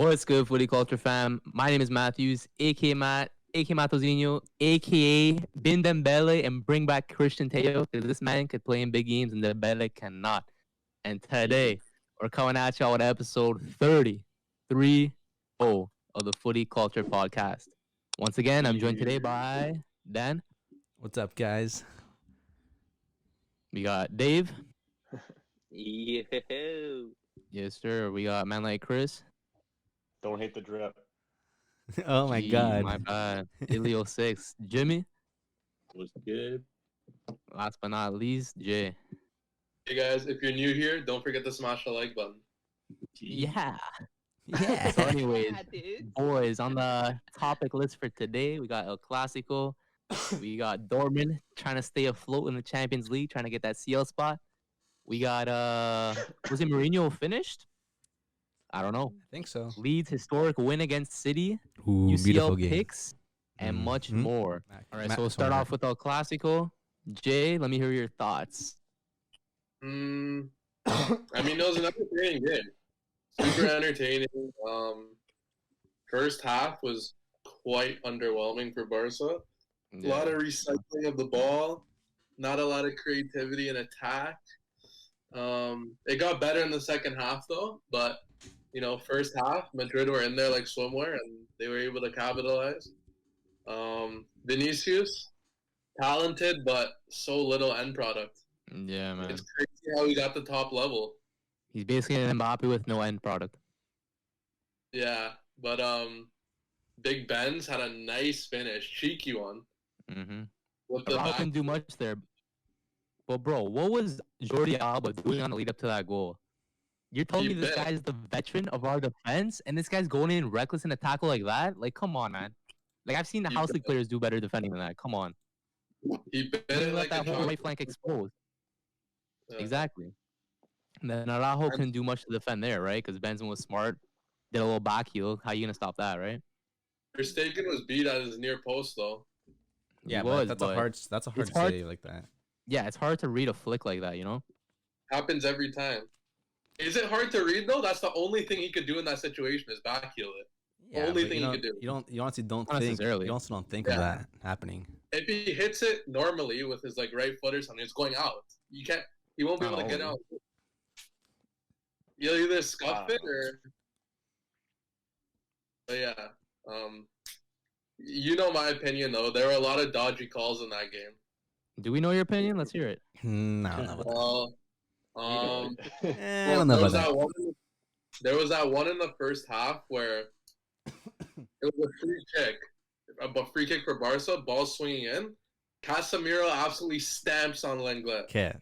What's good, Footy Culture fam? My name is Matthews, aka Matt, aka Matozinho, aka Bin Dembele, and bring back Christian Teo because this man could play in big games and Dembele cannot. And today, we're coming at y'all with episode 33 of the Footy Culture Podcast. Once again, I'm joined today by Dan. What's up, guys? We got Dave. Yo. Yes, sir. We got man like Chris. Don't hate the drip. Oh my God. My bad. Ilio 6. Jimmy. What's good? Last but not least, Jay. Hey guys, if you're new here, don't forget to smash the like button. Yeah. Yeah. So anyways, boys, on the topic list for today, we got El Clasico. We got Dortmund trying to stay afloat in the Champions League, trying to get that CL spot. We got was it Mourinho finished? I don't know. I think so. Leeds historic win against City, Ooh, beautiful UCL game. picks, and much more. All right, Matt, so we'll start off with El Clasico. Jay, let me hear your thoughts. I mean, it was an entertaining game. Super entertaining. First half was quite underwhelming for Barca. A lot of recycling of the ball, not a lot of creativity in attack. It got better in the second half though, but first half Madrid were in there like swimwear and they were able to capitalize. Vinicius, talented but so little end product. Yeah, man. It's crazy how he got the top level. He's basically an Mbappe with no end product. Yeah, but Big Ben's had a nice finish, cheeky one. Mm-hmm. With the Araujo back. couldn't do much there. But bro, what was Jordi Alba doing on the lead up to that goal? You're telling me this guy's the veteran of our defense, and this guy's going in reckless in a tackle like that? Like, come on, man. Like, I've seen the House League players do better defending than that. Come on. He bit Let it like that a whole dog. right flank exposed. Yeah. Exactly. And then Araujo couldn't do much to defend there, right? Because Benzema was smart. Did a little back heel. How you going to stop that, right? Verstappen was beat at his near post though. Yeah, He but was, that's but a hard it's hard- save like that. Yeah, it's hard to read a flick like that, Happens every time. Is it hard to read though? That's the only thing he could do in that situation is back heel it. Yeah, Only but thing you he don't, could do. You honestly don't Not think. necessarily. You also don't think Yeah. of that happening. If he hits it normally with his right foot or something, it's going out. You can't. He won't be able to get out. You'll either scuff it or. But yeah, my opinion though. There were a lot of dodgy calls in that game. Do we know your opinion? Let's hear it. No, I don't know about that. Well, I don't know about that. There was that one in the first half where it was a free kick for Barca, ball swinging in. Casemiro absolutely stamps on Lenglet. Okay.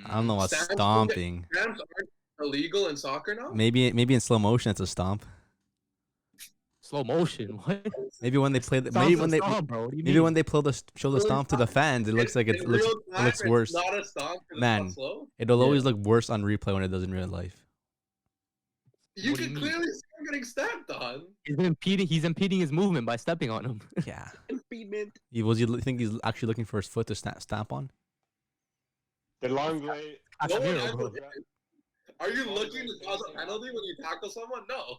I don't know what Stamps- stomping. Stamps aren't illegal in soccer now? Maybe in slow motion it's a stomp. Slow motion. What? Maybe when they play the Stomp's maybe a when they stomp, bro. What do you maybe mean? when they show the stomp to the fans, it looks like it In looks real time, looks worse. It's not a stomp 'cause Man. it's not slow. It'll Yeah. always look worse on replay when it does in real life. You What do can you clearly see him getting stamped on. He's impeding his movement by stepping on him. Yeah. Impediment. You think he's actually looking for his foot to stamp on? The long leg. No one Casemiro, ever bro. did. Are you looking to cause a penalty when you tackle someone? No.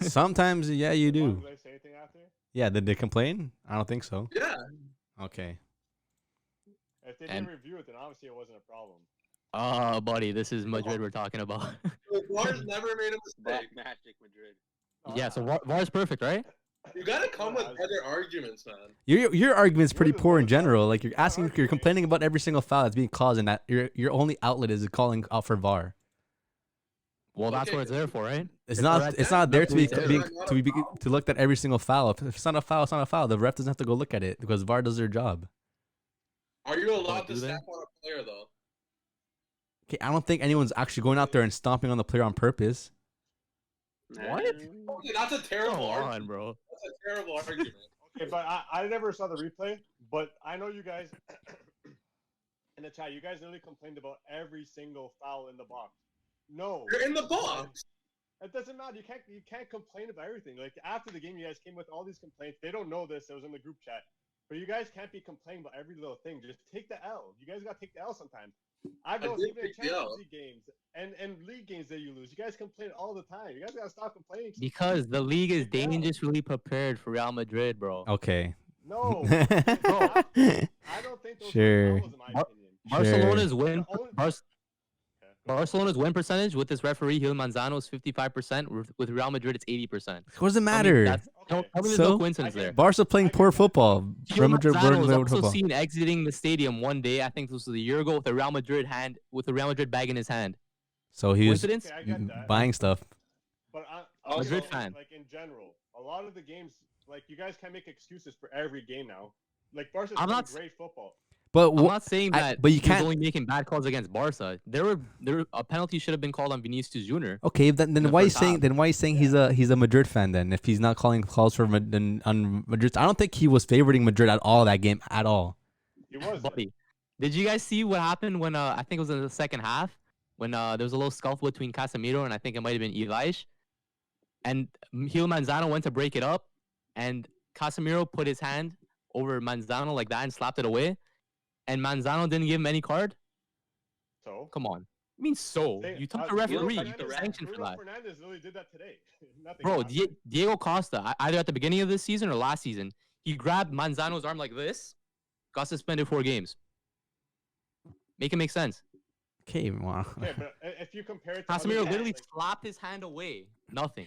Sometimes, yeah, you do. Long leg say anything after? Yeah, did they complain? I don't think so. Yeah. Okay. If they And- didn't review it, then obviously it wasn't a problem. Oh, buddy, this is Madrid we're talking about. The VAR's never made a Black mistake. magic Madrid. Yeah, so VAR's perfect, right? You gotta come with better arguments, man. Your argument's pretty poor in general. Like you're complaining about every single foul that's being caused, and that your only outlet is calling out for VAR. Well, that's Okay. what it's there for, right? It's It's not correct. it's not there to be That's to look at every single foul. If it's not a foul, it's not a foul. The ref doesn't have to go look at it because VAR does their job. Are you allowed do to they? stamp on a player though? Okay, I don't think anyone's actually going out there and stomping on the player on purpose. What? Okay, that's a terrible Come argument. on, bro. That's a terrible argument. Okay, but I never saw the replay, but I know you guys in the chat, you guys literally complained about every single foul in the box. No. You're in the box. It doesn't matter. You can't complain about everything. Like after the game, you guys came with all these complaints. They don't know this. It was in the group chat. But you guys can't be complaining about every little thing. Just take the L. You guys got to take the L sometimes. I've I noticed did even in take the L. Champions League games and league games that you lose. You guys complain all the time. You guys got to stop complaining. Because the league is Take the L. dangerously prepared for Real Madrid, bro. Okay. No. Bro. I don't think those Sure. are fouls, in my opinion. Barcelona's Sure. win. The only- Barcelona's win percentage with this referee Gil Manzano is 55%. With Real Madrid, it's 80%. What does it I mean, matter? tell me there's So? no coincidence there. Barca playing poor football. Gil Real Madrid Manzano was playing also football. seen exiting the stadium one day. I think this was a year ago with a Real Madrid bag in his hand. So he was Coincidence? Okay, I get that. buying stuff. But Also, Madrid fan. like in general, a lot of the games, like you guys can't make excuses for every game now. Like Barca's I'm playing not- great football. But I'm not saying that, but you he was can't. only making bad calls against Barca. A penalty should have been called on Vinicius Junior. Okay, then the why you first saying half. then why you saying he's a Madrid fan then if he's not calling calls for on Madrid? I don't think he was favoriting Madrid at all that game at all. He was. Buddy, did you guys see what happened when I think it was in the second half when there was a little scuffle between Casemiro and I think it might have been Elias, and Gil Manzano went to break it up, and Casemiro put his hand over Manzano like that and slapped it away, and Manzano didn't give him any card. So. Come on, I mean, so Hey, you took the Bruno referee, touched you the get ref. sanctioned for Bruno that. Fernandes literally did that today. Nothing Bro, happened. Diego Costa, either at the beginning of this season or last season, he grabbed Manzano's arm like this, got suspended 4 games. Make it make sense. Okay, wow. Okay, but if you compare it to other Casemiro games, literally like, slapped his hand away. Nothing.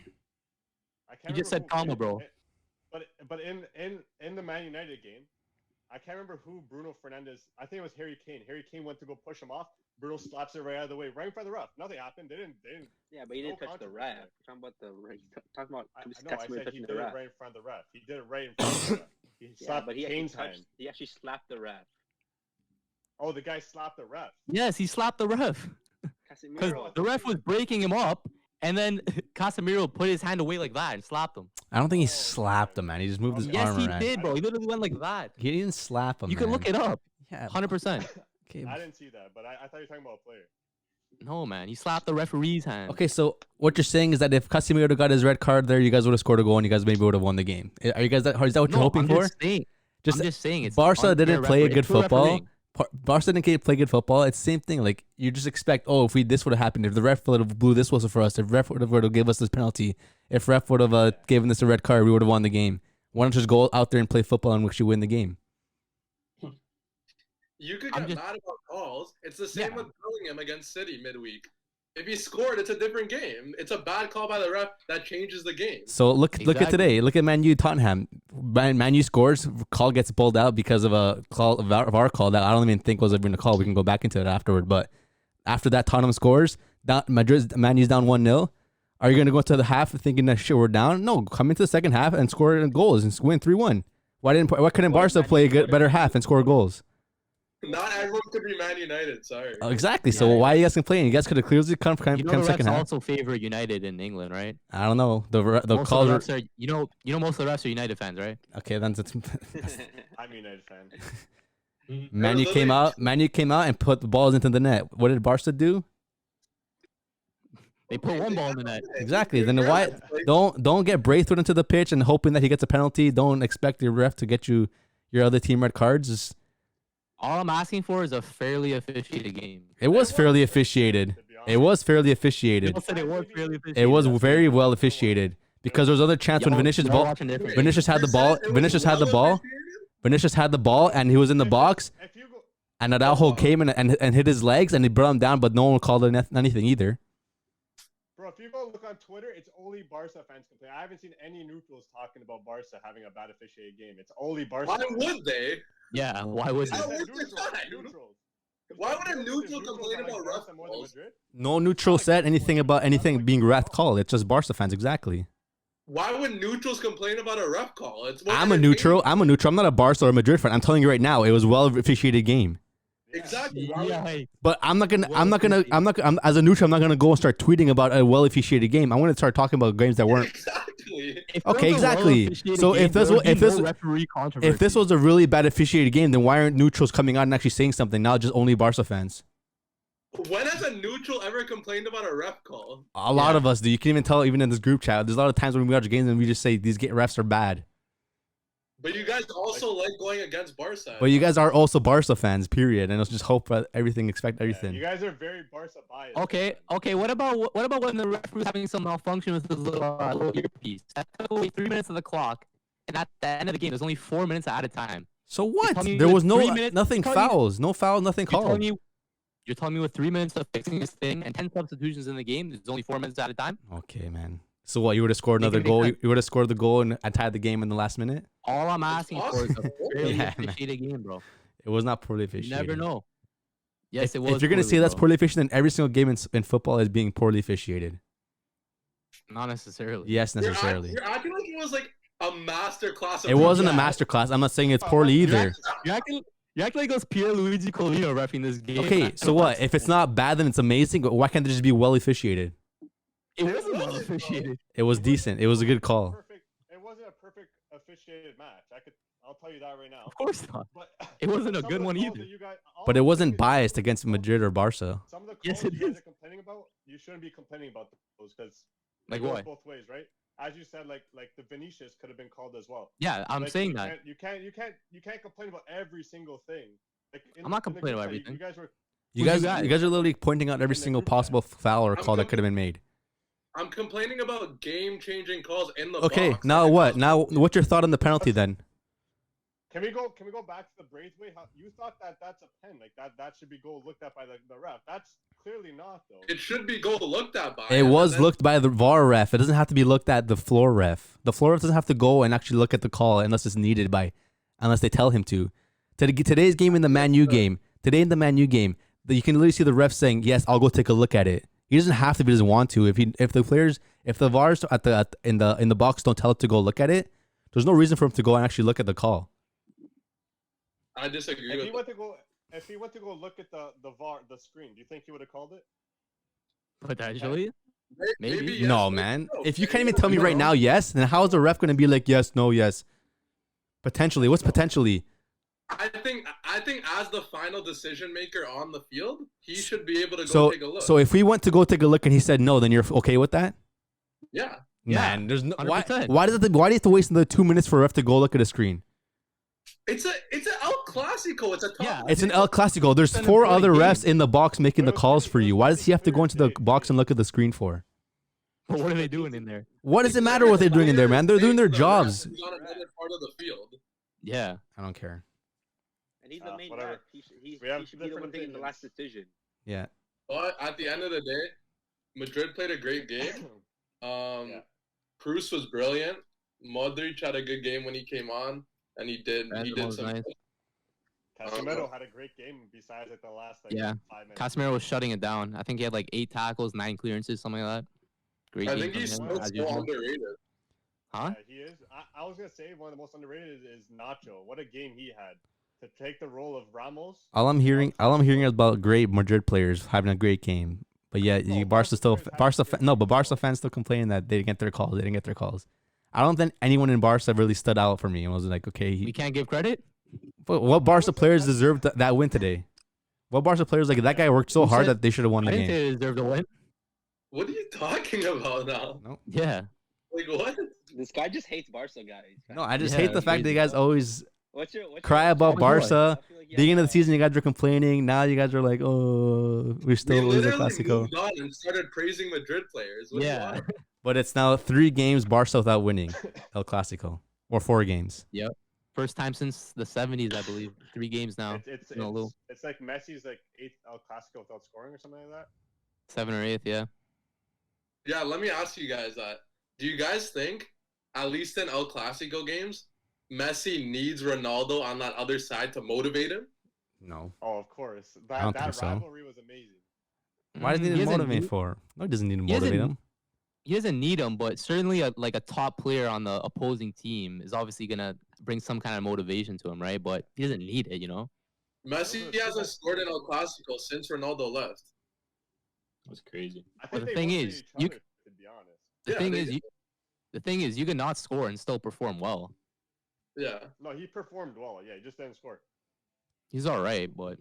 I can't He just remember said who calma, played bro. it, But in the Man United game, I can't remember who Bruno Fernandes. I think it was Harry Kane. Harry Kane went to go push him off. Bruno slaps it right out of the way, right in front of the ref. Nothing happened. They didn't. Yeah, but he didn't No touch the controversy ref. there. You're talking about the ref. Talking about I know. I Casemiro said he touching did the it ref. right in front of the ref. He did it right in front of the ref. He Yeah, slapped but he actually Kane's touched. hand. He actually slapped the ref. Oh, the guy slapped the ref. Yes, he slapped the ref. Because Casemiro. the ref was breaking him up, and then Casemiro put his hand away like that and slapped him. I don't think he Oh, slapped him, man. He just moved his Yes, arm he around. did, bro. He literally went like that. He didn't slap him. You can look man. it up. Yeah. 100%. Okay. I didn't see that, but I thought you were talking about a player. No, man. He slapped the referee's hand. Okay, so what you're saying is that if Casemiro got his red card there, you guys would have scored a goal and you guys maybe would have won the game. Are you guys that? Is that what No, you're hoping I'm for? Just saying. Just I'm just saying. It's Barca unfair didn't play a referee- good it's poor football. refereeing. Barca didn't play good football. It's the same thing. Like you just expect, oh, if this would have happened, if the ref would have blew this whistle for us, if ref would have gave us this penalty, if ref would have given us a red card, we would have won the game. Why don't you just go out there and play football and actually win the game? You could I'm get just- mad about calls. It's the same Yeah. with Bellingham against City midweek. If he scored, it's a different game. It's a bad call by the ref that changes the game. So look at Exactly. today. Look at Man U Tottenham. Man U scores. Call gets pulled out because of a call of our call that I don't even think was even a call. We can go back into it afterward. But after that, Tottenham scores. Man U's down 1-0. Are you gonna go into the half thinking that shit we're down? No, come into the second half and score goals and win 3-1. Why couldn't What if Barca Man play a U good would've better beat half and score goals? Not everyone could be Man United. Sorry. Exactly. So Yeah. why are you guys complaining? You guys could have clearly come You know the second refs half. also favor United in England, right? I don't know. The Most calls of are the refs are, you know most of the refs are United fans, right? okay. Then I'm a United fan. Man U Those came are- out. Man U came out and put the balls into the net. What did Barca do? They put one ball in the net. Exactly. Then why don't get Braithwaite into the pitch and hoping that he gets a penalty. Don't expect your ref to get you your other team red cards. All I'm asking for is a fairly officiated game. It was fairly officiated. To be honest. It was fairly officiated. People said it was fairly officiated. It was That's very good. well officiated because there was other chance when Y'all- Vinicius y'all ball. watching different. Vinicius had the ball. Vinicius had the ball. Vinicius had the ball and he was in the box. If you go, And Araujo came in and hit his legs and he brought him down, but no one called it anything either. bro, if you go look on Twitter, it's only Barca fans complaining. I haven't seen any neutrals talking about Barca having a bad officiated game. It's only Barca. Why fans. would they? Yeah, why would I How you? said would they neutrals, not? neutrals. Why would a Neutrals neutral is complain neutrals about like ref Barca more than calls? Madrid? No neutral said anything about anything being ref call. It's just Barca fans, exactly. Why would neutrals complain about a ref call? It's more I'm a neutral. I'm not a Barca or a Madrid fan. I'm telling you right now, it was well officiated game. Exactly. Why would- Yeah, But I'm as a neutral, I'm not gonna go and start tweeting about a well officiated game. I want to start talking about games that weren't. Exactly. if there Okay, was a exactly. well-officiated So game, if this there was- would if be this- no referee If this controversy. was a really bad officiated game, then why aren't neutrals coming out and actually saying something? Not just only Barca fans. When has a neutral ever complained about a ref call? A lot Yeah. of us do. You can even tell, even in this group chat. There's a lot of times when we watch games and we just say these refs are bad. But you guys also like going against Barca. But you guys are also Barca fans, period. And let's just hope that everything, expect Yeah, everything. you guys are very Barca biased. Okay, okay. What about when the referee was having some malfunction with his little earpiece? That took away 3 minutes of the clock, and at the end of the game, there's only 4 minutes at a time. So what? telling me There with was no 3 minutes- nothing you're telling me- fouls, no foul, nothing called. You're telling me with 3 minutes of fixing this thing and 10 substitutions in the game, there's only 4 minutes at a time? Okay, man. So what? You would have scored Make another it make goal. sense. You would have scored the goal and tied the game in the last minute. All I'm asking for is a possible. fairly Yeah, man. officiated game, bro. It was not poorly You officiated. never know. Yes, If, it was. if you're gonna poorly, say that's bro. poorly officiated, then every single game in football is being poorly officiated. Not necessarily. Yes, necessarily. You're acting like it was like a master class. Of It wasn't a Yeah. master class. I'm not saying it's poorly either. You're acting like it was Pierluigi Colina repping this game. Okay, so what? If it's not bad, then it's amazing. But why can't it just be well officiated? It wasn't well officiated. It was decent. It was a good call. It wasn't a perfect officiated match. I'll tell you that right now. Of course not. But It wasn't a some good of the one calls either. that you guys- all But it I'm wasn't saying is biased against Madrid or Barca. Some of the calls Yes, you it guys is. are complaining about, you shouldn't be complaining about those because Like it goes what? both ways, right? As you said, like the Vinicius could have been called as well. Yeah, I'm Like, saying you that. can't- you can't complain about every single thing. Like I'm not in the complaining group about chat, everything. You guys were You Who's guys, you you guys? guys are literally pointing out every In the single group chat. possible foul or I'm call that could have been made. I'm complaining about game-changing calls in the Okay, box. now Like, what? I Now, was- what's your thought on the penalty then? Can we go back to the Braithwaite? How you thought that's a pen, like that should be goal looked at by the ref. That's clearly not though. It should be goal looked at by. It him, was and then- looked by the VAR ref. It doesn't have to be looked at the floor ref. The floor ref doesn't have to go and actually look at the call unless it's needed unless they tell him to. Today's game in the Man U game, you can literally see the ref saying, "Yes, I'll go take a look at it." He doesn't have to if he doesn't want to. If the VARs in the box don't tell it to go look at it, there's no reason for him to go and actually look at the call. I disagree If with he that. went to go look at the VAR the screen, do you think he would have called it? Potentially. Maybe. yes, No, maybe man. no. If you can't even tell me right now, yes, then how is the ref going to be like, yes, no, yes? Potentially. What's potentially? I think as the final decision maker on the field, he should be able to go So, take a look. so if we went to go take a look and he said no, then you're okay with that? yeah. Man, there's no why. 100%. Why do you have to waste another 2 minutes for a ref to go look at a screen? It's an El Clasico. It's a tough. Yeah. It's an El Clasico. There's an 4 important other game. refs in the box making the calls for you. Why does he have to go into the box and look at the screen for? But what are they doing in there? What does it matter what they're doing in there, man? They're doing their jobs. He's on another part of the field. Yeah. I don't care. And he's the main whatever. ref. He We have should be the one different taking the opinions. last decision. Yeah. But at the end of the day, Madrid played a great game. Yeah. Kroos was brilliant. Modric had a good game when he came on, and he did Benzema was some. nice. Casemiro had a great game besides like the last Yeah. 5 minutes. Casemiro was shutting it down. I think he had like 8 tackles, 9 clearances, something like that. Great I game think from he's him, still as so usual. underrated. Huh? Yeah, he is. I was gonna say one of the most underrated is Nacho. What a game he had to take the role of Ramos. All I'm hearing is about great Madrid players having a great game. But yeah, No, Barca still Barca players had Barca fans still complaining that they didn't get their calls. They didn't get their calls. I don't think anyone in Barca really stood out for me and was like, okay, We can't give credit? but what Barca players deserved that win today? What Barca players like that guy worked so Who hard said- that they should have won I the didn't game. say they deserved to win. What are you talking about now? Yeah. Like what? This guy just hates Barca guys. No, I just Yeah, hate the that's fact that you guys always What's your cry about what's your- Barca. I feel like you Beginning have of the season, you guys were complaining. Now you guys are like, oh, we We still lose a literally Clasico. moved on and started praising Madrid players. What do you Yeah. want? But it's now 3 games Barca without winning El Clasico, or 4 games. First time since the 70s, I believe. 3 games now. It's No, Lou. it's like Messi's like 8th El Clasico without scoring or something like that. 7 or 8th, yeah. Yeah, let me ask you guys that. Do you guys think, at least in El Clasico games, Messi needs Ronaldo on that other side to motivate him? No. Oh, of course. I don't That think so. rivalry was amazing. Why does he need to doesn't motivate need- for? No, he doesn't need to he doesn't motivate him. He doesn't need him, but certainly a top player on the opposing team is obviously gonna bring some kind of motivation to him, right? But he doesn't need it, you know. Messi hasn't scored in El Clasico since Ronaldo left. That's crazy. I Well, think the they thing motivate is, each you other, to be honest. The Yeah, thing they is, do. you can not score and still perform well. Yeah. No, he performed well. Yeah, he just didn't score. He's all right, but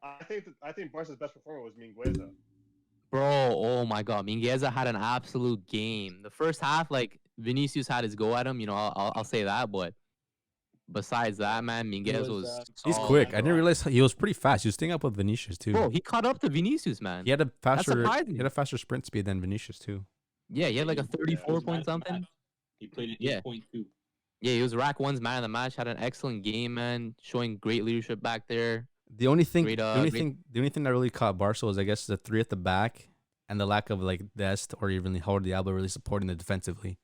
I think Barca's best performer was Mingueza. bro, oh my God, Mingueza had an absolute game. The first half, like Vinicius had his go at him, you know. I'll say that, but besides that, man, Minguez was, was. He's solid, quick. I bro. didn't realize he was pretty fast. He was staying up with Vinicius too. Bro, he caught up to Vinicius, man. He had a faster. surprised He me. had a faster sprint speed than Vinicius too. Yeah, he had like a He 34 was man point of the something. match. He played an Yeah. 8.2. Yeah, he was Rack 1's man of the match. Had an excellent game, man. Showing great leadership back there. The only thing, Great, the only thing that really caught Barca was, I guess, the three at the back and the lack of like Dest or even Howard Diallo really supporting the defensively.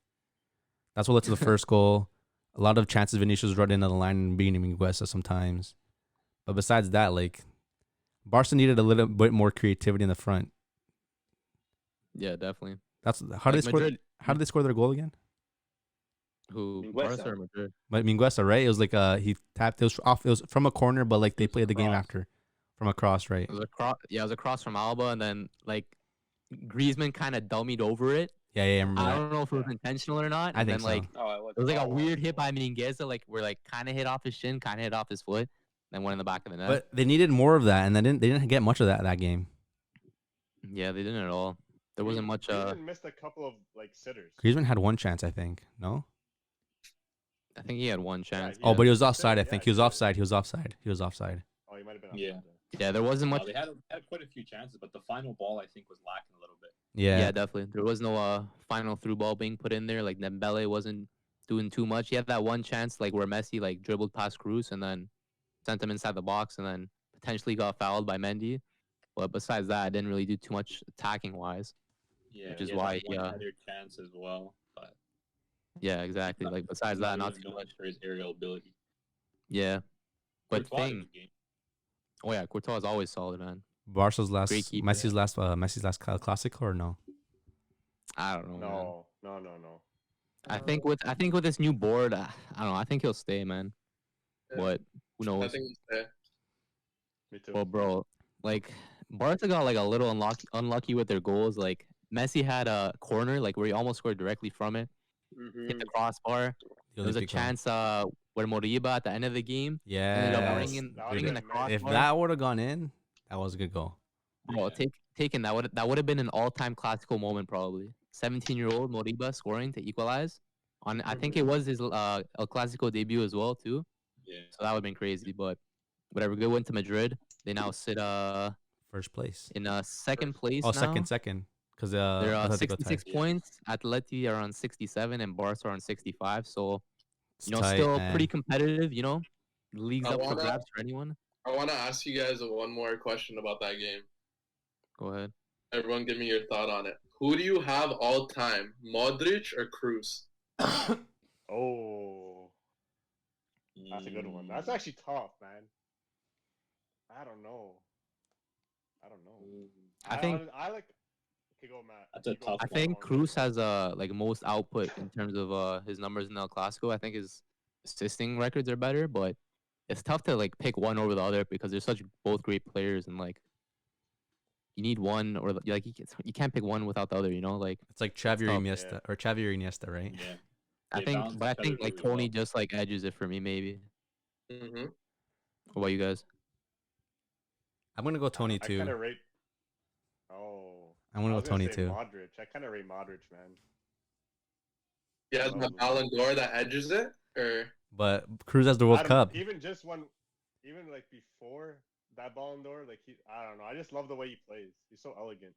That's what led to the first goal. A lot of chances Vinicius running into the line and beating Mingueza sometimes. But besides that, like Barca needed a little bit more creativity in the front. Yeah, definitely. That's how did Like they score? Madrid- How did they score their goal again? Who? Mingueza. Barca or Madrid? But Mingueza, right? It was like he tapped. It was off. It was from a corner, but like they played the game cross. after from a cross, right? It was a cross. Yeah, it was a cross from Alba, and then like Griezmann kind of dummied over it. Yeah, I remember I that. don't know if it was intentional or not. I And think then, so. like Oh, it was like a weird hit by Mingueza, like where like kind of hit off his shin, kind of hit off his foot, then went in the back of the net. But they needed more of that, and they didn't get much of that game. Yeah, they didn't at all. There wasn't much. Griezmann missed a couple of like sitters. Griezmann had one chance, I think. No. I think he had one chance. he Oh, had but he was one offside. I sitter, think yeah, he was he did. offside. He was offside. He was offside. Oh, he might have been. Yeah. offside. Yeah, there wasn't much. They had quite a few chances, but the final ball I think was lacking a little bit. Yeah. Yeah. Definitely. There was no final through ball being put in there. Like Dembele wasn't doing too much. He had that one chance, like where Messi like dribbled past Kroos and then sent him inside the box, and then potentially got fouled by Mendy. But besides that, I didn't really do too much attacking wise. Yeah, Which is he had why, that one yeah. other chance as well. But Yeah, exactly. Like besides that, not too known much. for his aerial ability. Yeah. But Courtois had a thing. good game. Oh yeah, Courtois is always solid, man. Barca's last, Great keeper. Messi's last Clasico or no? I don't know. Man. No. I think with this new board, I don't know. I think he'll stay, man. Yeah. But who knows? I think it's there. Me too. Well, bro, like Barca got like a little unlucky with their goals. Like Messi had a corner like where he almost scored directly from it, hit the crossbar. There was a chance where Moriba at the end of the game ended up Yeah. ringing That would've the been crossbar. If that would have gone in, that was a good goal. Bro, Yeah. taken that would have been an all-time classical moment probably. 17-year-old Moriba scoring to equalize. I think it was his El Clasico debut as well too. Yeah. So that would have been crazy. But whatever, good win to Madrid. They now sit First place. in second place. Oh, now. second. Because They're I on thought they got 66 tied. points. Atleti are on 67 and Barca are on 65. So, It's you know, tight, still man. pretty competitive, you know. League's I up for wanna- grabs for anyone. I want to ask you guys one more question about that game. Go ahead. Everyone, give me your thought on it. Who do you have all time, Modric or Kroos? Oh, that's a good one. That's actually tough, man. I don't know. I think I like. Okay, go, Matt. That's a You go tough I first. think Kroos has like most output in terms of his numbers in El Clasico. I think his assisting records are better, but it's tough to like pick one over the other because they're such both great players and like you need one or like you can't pick one without the other. You know, like It's like Xavi or tough, Iniesta yeah. or Xavi or Iniesta, right? Yeah. I They think, balance but I each think other like really Tony well. just like edges it for me maybe. Mm-hmm. What about you guys? I'm gonna go Tony I too. kind of rate. Oh. I'm gonna I go was gonna Tony say too. Modric. I kind of rate Modric, man. He has the Ballon d'Or that edges it, or But Cruz has the World I don't- Cup. Even just one, even like before that Ballon d'Or, like I don't know. I just love the way he plays. He's so elegant.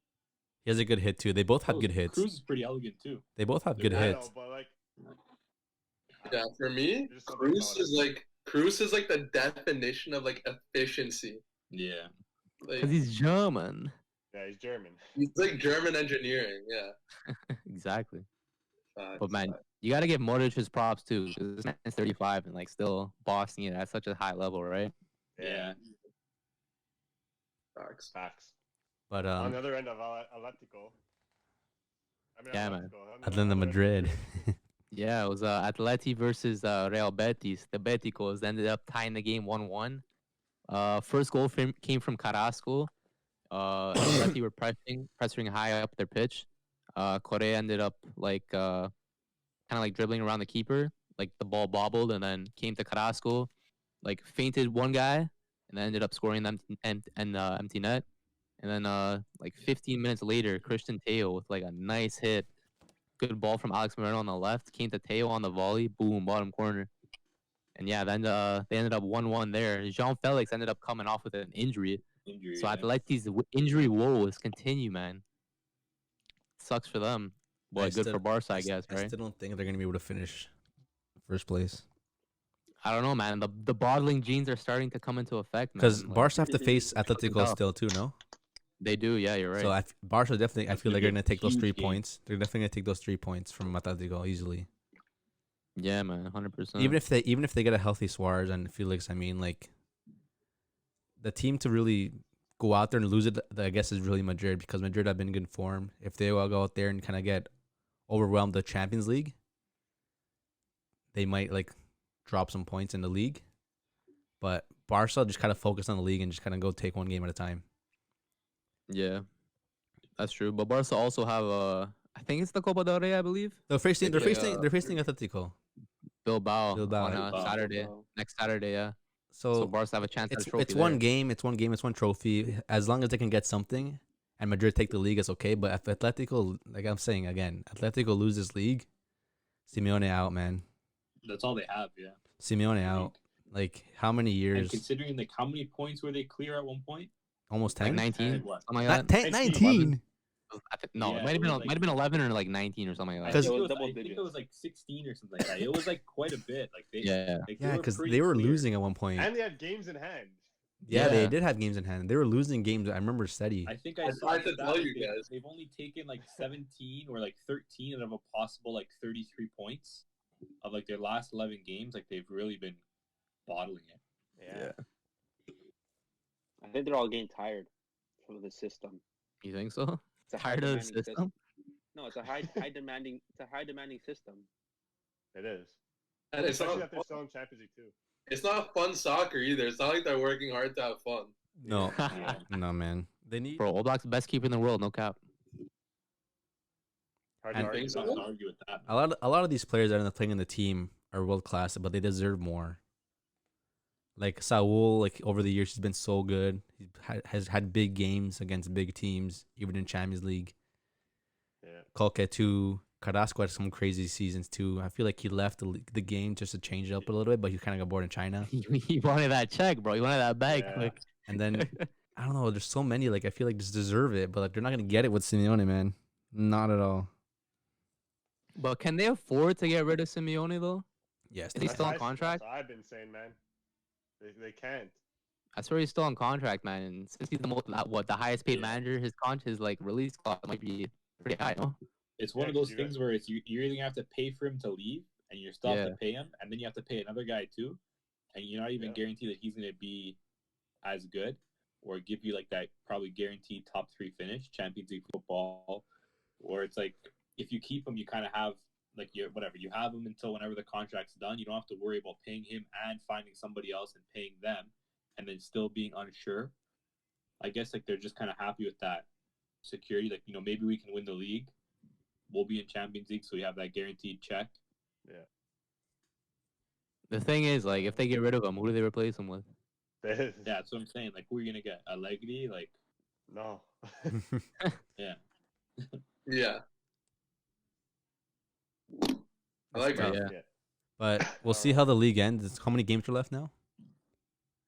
He has a good hit too. They both have Kroos- good hits. Kroos is pretty elegant too. They both have good I hits. know, but like. yeah, for me, There's something about Kroos is like the definition of like efficiency. Yeah. Because Like he's German. Yeah, he's German. he's like German engineering. Yeah. Exactly. Facts, But man, facts. you gotta give Modric his props too. 'Cause this man's 35 and like still bossing it at such a high level, right? Yeah. Facts. Facts. But On the other end of Atletico. I mean, Yeah, man. Atletico, on the Atlanta other end of Madrid. Yeah, it was Atleti versus Real Betis. The Beticos ended up tying the game 1-1. First goal came from Carrasco. Atleti were pressuring high up their pitch. Correa ended up like kind of like dribbling around the keeper, like the ball bobbled and then came to Carrasco, like feinted one guy and then ended up scoring them and empty net. And then like 15 minutes later, Christian Teo with like a nice hit. Good ball from Alex Moreno on the left. Came to Teo on the volley. Boom, bottom corner. And yeah, then they ended up 1-1 there. Jean Felix ended up coming off with an injury. So Atleti's injury woes continue, man. Sucks for them. But good for Barca, I guess, I right? still don't think they're gonna be able to finish first place I don't know, man. The bottling genes are starting to come into effect, man. because Like, Barca have to face Atletico tough. still too. No, they do, yeah, you're right. so Barca definitely. I That's feel gonna like be they're a gonna take those huge 3 game. points. They're definitely gonna take those 3 points from Atletico easily. Yeah, man, 100%. Even if they get a healthy Suarez and Felix, I mean, like the team to really go out there and lose it, I guess, is really Madrid because Madrid have been in good form. If they will go out there and kind of get overwhelmed the Champions League, they might like drop some points in the league. But Barca just kind of focus on the league and just kind of go take one game at a time. Yeah, that's true. But Barca also have I think it's the Copa del Rey, I believe. They're facing They play, they're facing Atletico. Bilbao Bilbao. on Bilbao. Saturday, next Saturday, yeah. So So Barca have a chance at it's a trophy it's one there. game, it's one trophy. As long as they can get something, and Madrid take the league, it's okay. But if Atletico, like I'm saying again, Atletico loses league, Simeone out, man. That's all they have, yeah. Simeone out. Like how many And years? considering like how many points were they clear at one point? Almost Like 10. 19, And what? something like Not that. 10, 19. 19. No, Yeah, it might have it been was like- might have been 11 or like 19 or something I like Because- that. think, It was double I think it digits. was like 16 or something like that. It was like quite a bit. Like they, Yeah, like, Yeah, because pretty they were clear. losing at one point. And they had games in hand. Yeah, they Yeah. did have games in hand. They were losing games. I remember steady. I think I I saw tried to that tell you they, guys. they've only taken like 17 or like 13 out of a possible like 33 points of like their last 11 games. Like they've really been bottling it. Yeah. I think they're all getting tired from the system. You think so? It's a Tired of the high-demanding system? No, it's a high demanding system. It is. And it's Especially not, that they're still in Champions League too. it's not fun soccer either. It's not like they're working hard to have fun. No, Yeah. no, man. They need. Bro, All Black's the best keeper in the world, no cap. Hard And- to argue Think I so? that. can't argue with that. A lot of these players that are playing in the team are world class, but they deserve more. Like Saul, like over the years, he's been so good. He has had big games against big teams, even in Champions League. Yeah. Colque too. Carrasco had some crazy seasons too. I feel like he left the game just to change it up a little bit, but he kind of got bored in China. He wanted that check, bro. He wanted that bag Yeah. quick. And then I don't know. There's so many. Like I feel like just deserve it, but like they're not gonna get it with Simeone, man. Not at all. But can they afford to get rid of Simeone though? Yes. Is he still on contract? That's what I've been saying, man. They can't. I swear he's still on contract, man. And since he's the highest paid Yeah. manager, his like release clause might be pretty high, no? It's one Yeah, of those 'cause you things where it's you're either gonna have to pay for him to leave, and you still have Yeah. to pay him, and then you have to pay another guy too, and you're not even Yeah. guaranteed that he's gonna be as good or give you like that probably guaranteed top 3 finish, Champions League football, or it's like if you keep him, you kind of have like you have him until whenever the contract's done. You don't have to worry about paying him and finding somebody else and paying them, and then still being unsure. I guess like they're just kind of happy with that security. Like maybe we can win the league. We'll be in Champions League, so we have that guaranteed check. The thing is, like, if they get rid of him, who do they replace him with? Yeah, that's what I'm saying. Like, who are you gonna get? Allegri? Like, No. yeah. Yeah. I like But that. yeah. But we'll see how the league ends. How many games are left now? I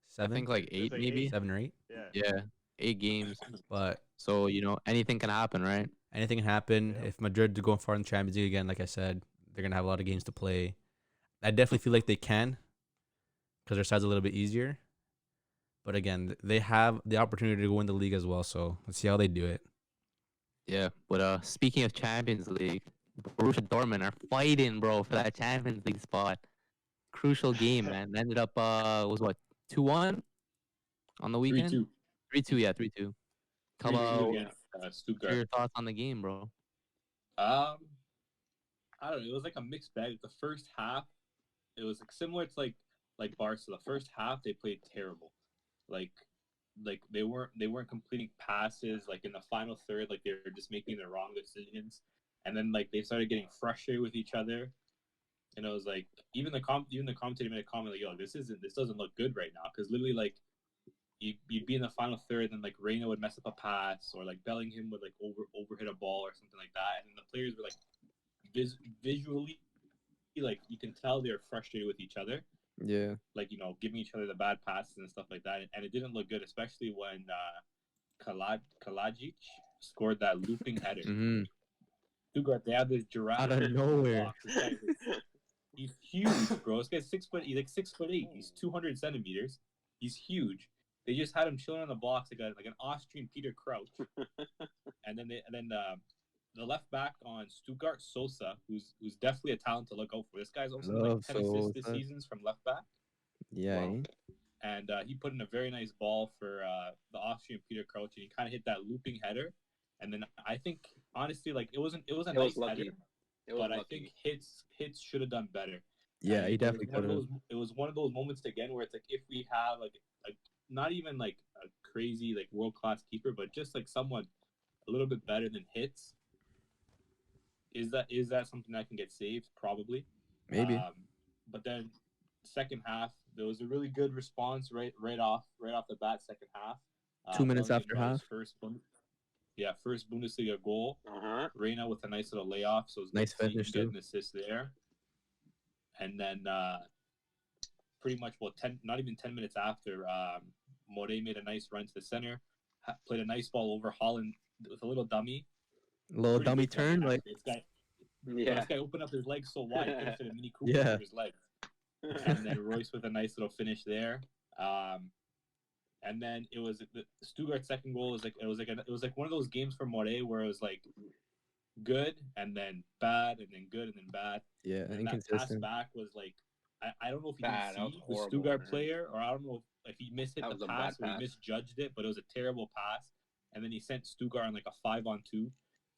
7, think like 8 like maybe. 7 or 8. Yeah. Yeah, 8 games. But So anything can happen, right? anything can happen. Yeah. If Madrid do go far in the Champions League again, like I said, they're gonna have a lot of games to play. I definitely feel like they can, because their side's a little bit easier. But again, they have the opportunity to go in the league as well. So let's see how they do it. Yeah. But speaking of Champions League, Borussia Dortmund are fighting, bro, for that Champions League spot. Crucial game, man. Ended up was what 2-1 on the weekend. 3-2. 3-2, yeah, 3-2. Tell 3-2 me against share Stuttgart. your thoughts on the game, bro. I don't know. It was like a mixed bag. The first half, it was like similar to like Barca. The first half they played terrible. Like they weren't completing passes. Like in the final third, like they were just making the wrong decisions. And then like they started getting frustrated with each other. And it was like even the commentator made a comment like, "Yo, this doesn't look good right now." Because literally like you'd be in the final third, and like Reina would mess up a pass, or like Bellingham would like overhit a ball or something like that, and then the players were like visually, like you can tell they were frustrated with each other, Yeah. like giving each other the bad passes and stuff like that, and it didn't look good, especially when Kalajic scored that looping header. Mm-hmm. Stuttgart, they have this giraffe Out of in the nowhere. box. This guy he's huge, bro. This guy's 6 foot. He's like 6'8". He's 200 centimeters. He's huge. They just had him chilling on the box like an Austrian Peter Crouch. And then the left back on Stuttgart, Sosa, who's definitely a talent to look out for. This guy's also Love 10 assists this Sosa. season from left back. Yeah. Wow. And he put in a very nice ball for the Austrian Peter Crouch, and he kind of hit that looping header. And then I think honestly, like it was a nice header, but I think hits should have done better. Yeah, And he definitely could have. It was one of those moments again where it's like if we have like not even like a crazy like world class keeper, but just like someone a little bit better than hits. Is that something that can get saved? Probably. Maybe. But then second half, there was a really good response right off the bat. Second half. 2 minutes Bellingham after got half. his first Bundesliga goal. Reina with a nice little layoff, so it was Nice nice to see him finish, get too. an assist there. And then pretty much not even 10 minutes after, More made a nice run to the center, played a nice ball over Haaland with a little dummy. Little Pretty dummy good play, turn, actually. like This guy opened up his legs so wide, he could fit a Mini Cooper Yeah. over his legs. And then Royce with a nice little finish there. And then it was the Stuttgart's second goal. It was like one of those games for More where it was like good and then bad and then good and then bad. yeah, And that pass inconsistent. back was like I don't know if he Bad. That didn't was see the horrible, Stuttgart man. player, or I don't know if he mishit That was the a bad pass or he pass. misjudged it, but it was a terrible pass. And then he sent Stuttgart on like a 5-on-2.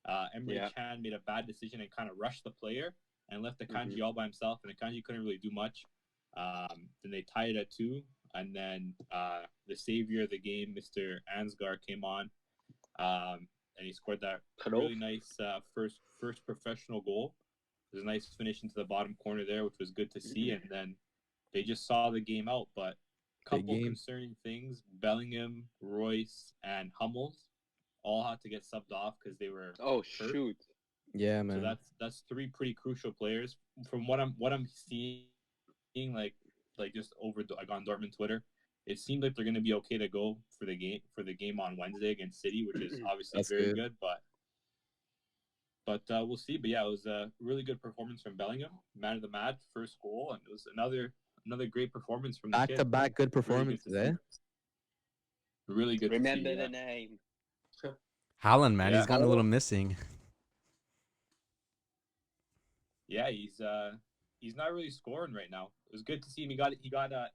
Emre Can made a bad decision and kind of rushed the player and left Akanji all by himself, and Akanji couldn't really do much. Then they tied it at 2, and then the savior of the game, Mr. Ansgar, came on, and he scored that really nice first professional goal. It was a nice finish into the bottom corner there, which was good to see. And then they just saw the game out. But a couple concerning things: Bellingham, Royce, and Hummels all had to get subbed off because they were hurt. Yeah, man. So that's 3 pretty crucial players. From what I'm seeing, like just over like on Dortmund Twitter, it seemed like they're going to be okay to go for the game on Wednesday against City, which is obviously very good. But we'll see. But yeah, it was a really good performance from Bellingham, man of the match, first goal, and it was another great performance from the kid. Back-to-back good performances, Really good. Remember to see, the name. Haaland, man, Yeah. he's gotten a little missing. Yeah, he's not really scoring right now. It was good to see him. He had a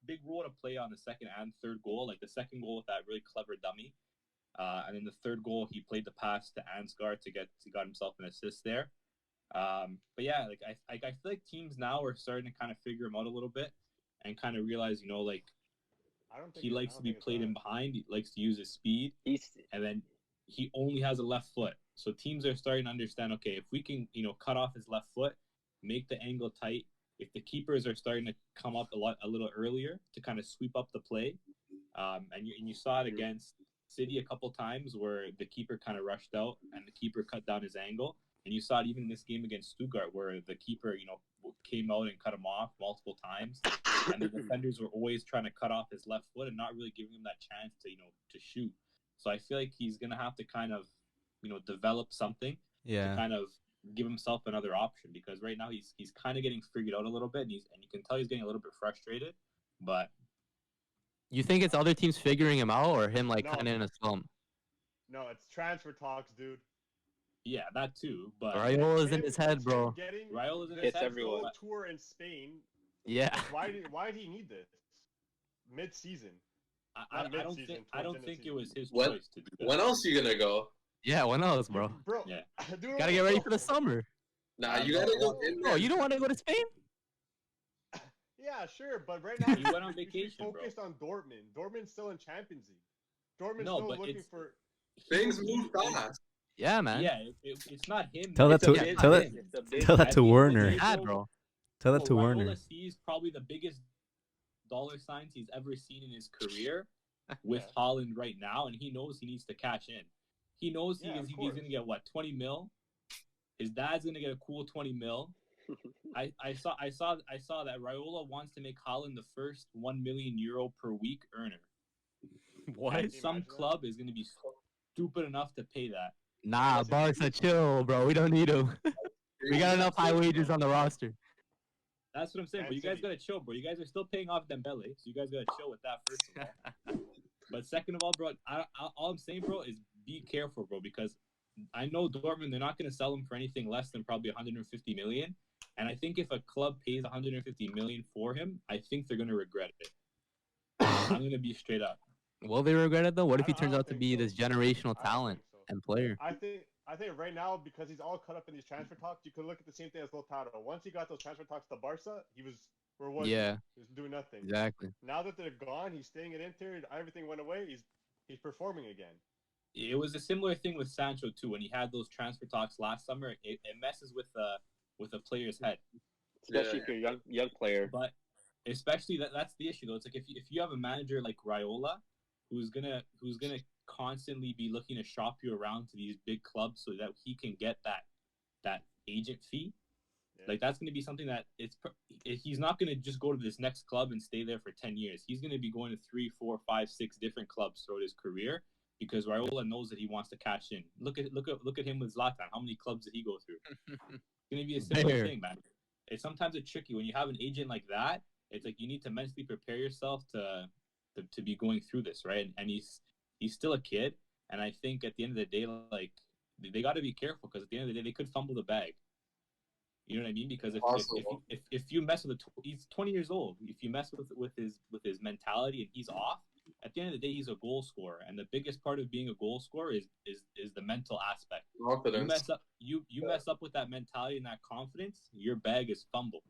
big role to play on the second and third goal. Like the second goal with that really clever dummy, and then the third goal he played the pass to Ansgar to got himself an assist there. But yeah, like I feel like teams now are starting to kind of figure him out a little bit and kind of realize, like he likes to be played in behind. He likes to use his speed, and then he only has a left foot. So teams are starting to understand, okay, if we can, cut off his left foot, make the angle tight, if the keepers are starting to come up a little earlier to kind of sweep up the play, and you saw it against City a couple times where the keeper kind of rushed out and the keeper cut down his angle, and you saw it even in this game against Stuttgart where the keeper, came out and cut him off multiple times, and the defenders were always trying to cut off his left foot and not really giving him that chance to shoot. So I feel like he's gonna have to kind of develop something to kind of give himself another option, because right now he's kind of getting figured out a little bit, and you can tell he's getting a little bit frustrated. But you think it's other teams figuring him out, or him kind of in a slump? No, it's transfer talks, dude. Yeah, that too. But Raiola's in his head, bro. Raiola's in his head. Everyone. Tour in Spain. Yeah. Why do he need this mid-season? I don't think it was his choice to do that. When else are you gonna go? Yeah, when else, bro? Bro, yeah. Gotta get ready for the summer. Nah, you gotta go in there. Oh, you don't want to go to Spain? Yeah, sure, but right now he went on vacation, focused on Dortmund. Dortmund's still in Champions League. Dortmund's No, still but looking for. Things move fast. Yeah, man. Yeah, it's not him. Tell that to Werner. Bro. Tell that to Werner. Raiola sees probably the biggest dollar signs he's ever seen in his career with Haaland right now, and he knows he needs to cash in. He knows he's going to get, 20 mil? His dad's going to get a cool 20 mil. I saw that Raiola wants to make Haaland the first €1 million per week earner. What? And some club is going to be stupid enough to pay that. Nah, Barca, chill, bro. We don't need him. We got enough high wages on the roster. That's what I'm saying. But you guys gotta chill, bro. You guys are still paying off Dembele, so you guys gotta chill with that first of all. But second of all, bro, all I'm saying, bro, is be careful, bro, because I know Dortmund, they're not gonna sell him for anything less than probably 150 million. And I think if a club pays 150 million for him, I think they're gonna regret it. I'm gonna be straight up. Will they regret it though? What if he I turns don't out to think be so. this generational I don't talent think so. and player? I think right now, because he's all cut up in these transfer talks, you could look at the same thing as Lautaro. Once he got those transfer talks to Barca, where was Yeah, he? He was doing nothing. exactly. Now that they're gone, he's staying at Inter. Everything went away. He's performing again. It was a similar thing with Sancho too. When he had those transfer talks last summer, it messes with a player's head. Especially if you're a young player. But especially that's the issue though. It's like if you have a manager like Raiola, who's gonna constantly be looking to shop you around to these big clubs so that he can get that agent fee. Yeah. Like that's gonna be something that he's not gonna just go to this next club and stay there for 10 years. He's gonna be going to 3, 4, 5, 6 different clubs throughout his career because Raiola knows that he wants to cash in. Look at him with Zlatan. How many clubs did he go through? It's gonna be a similar thing, man. Sometimes it's tricky when you have an agent like that. It's like you need to mentally prepare yourself to be going through this, right? And he's still a kid, and I think at the end of the day, like they got to be careful because at the end of the day, they could fumble the bag. You know what I mean? Because if you mess with he's 20 years old. If you mess with his mentality and he's off, at the end of the day, he's a goal scorer, and the biggest part of being a goal scorer is the mental aspect. Confidence. You mess up with that mentality and that confidence, your bag is fumbled.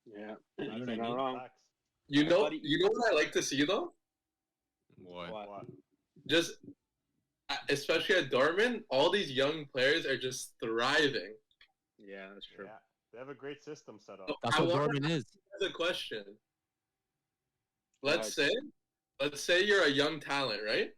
Yeah. You know what I You're not mean? wrong. Facts. You know what I like to see though? What? What? Just especially at Dortmund, all these young players are just thriving. Yeah, that's true. Yeah, they have a great system set up. That's I what wonder- Dortmund is. Here's a question. Let's say you're a young talent, right?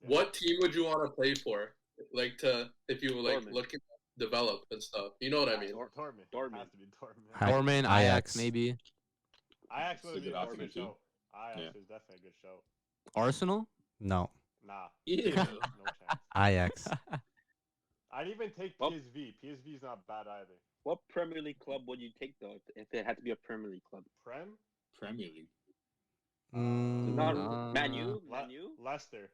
Yeah. What team would you want to play for? If you like Dortmund. look at develop and stuff. You know what I mean? Dortmund. Dortmund. Has to be Dortmund. Dortmund, Ajax, maybe. Ajax It's a would be good a option, good too. show. Ajax Yeah. is definitely a good show. Arsenal? No, Nah, Ew. no chance. Ajax. I'd even take Well- PSV. PSV is not bad either. What Premier League club would you take though if it had to be a Premier League club? Prem? Premier League. Not Uh, Man U. Man U. Leicester.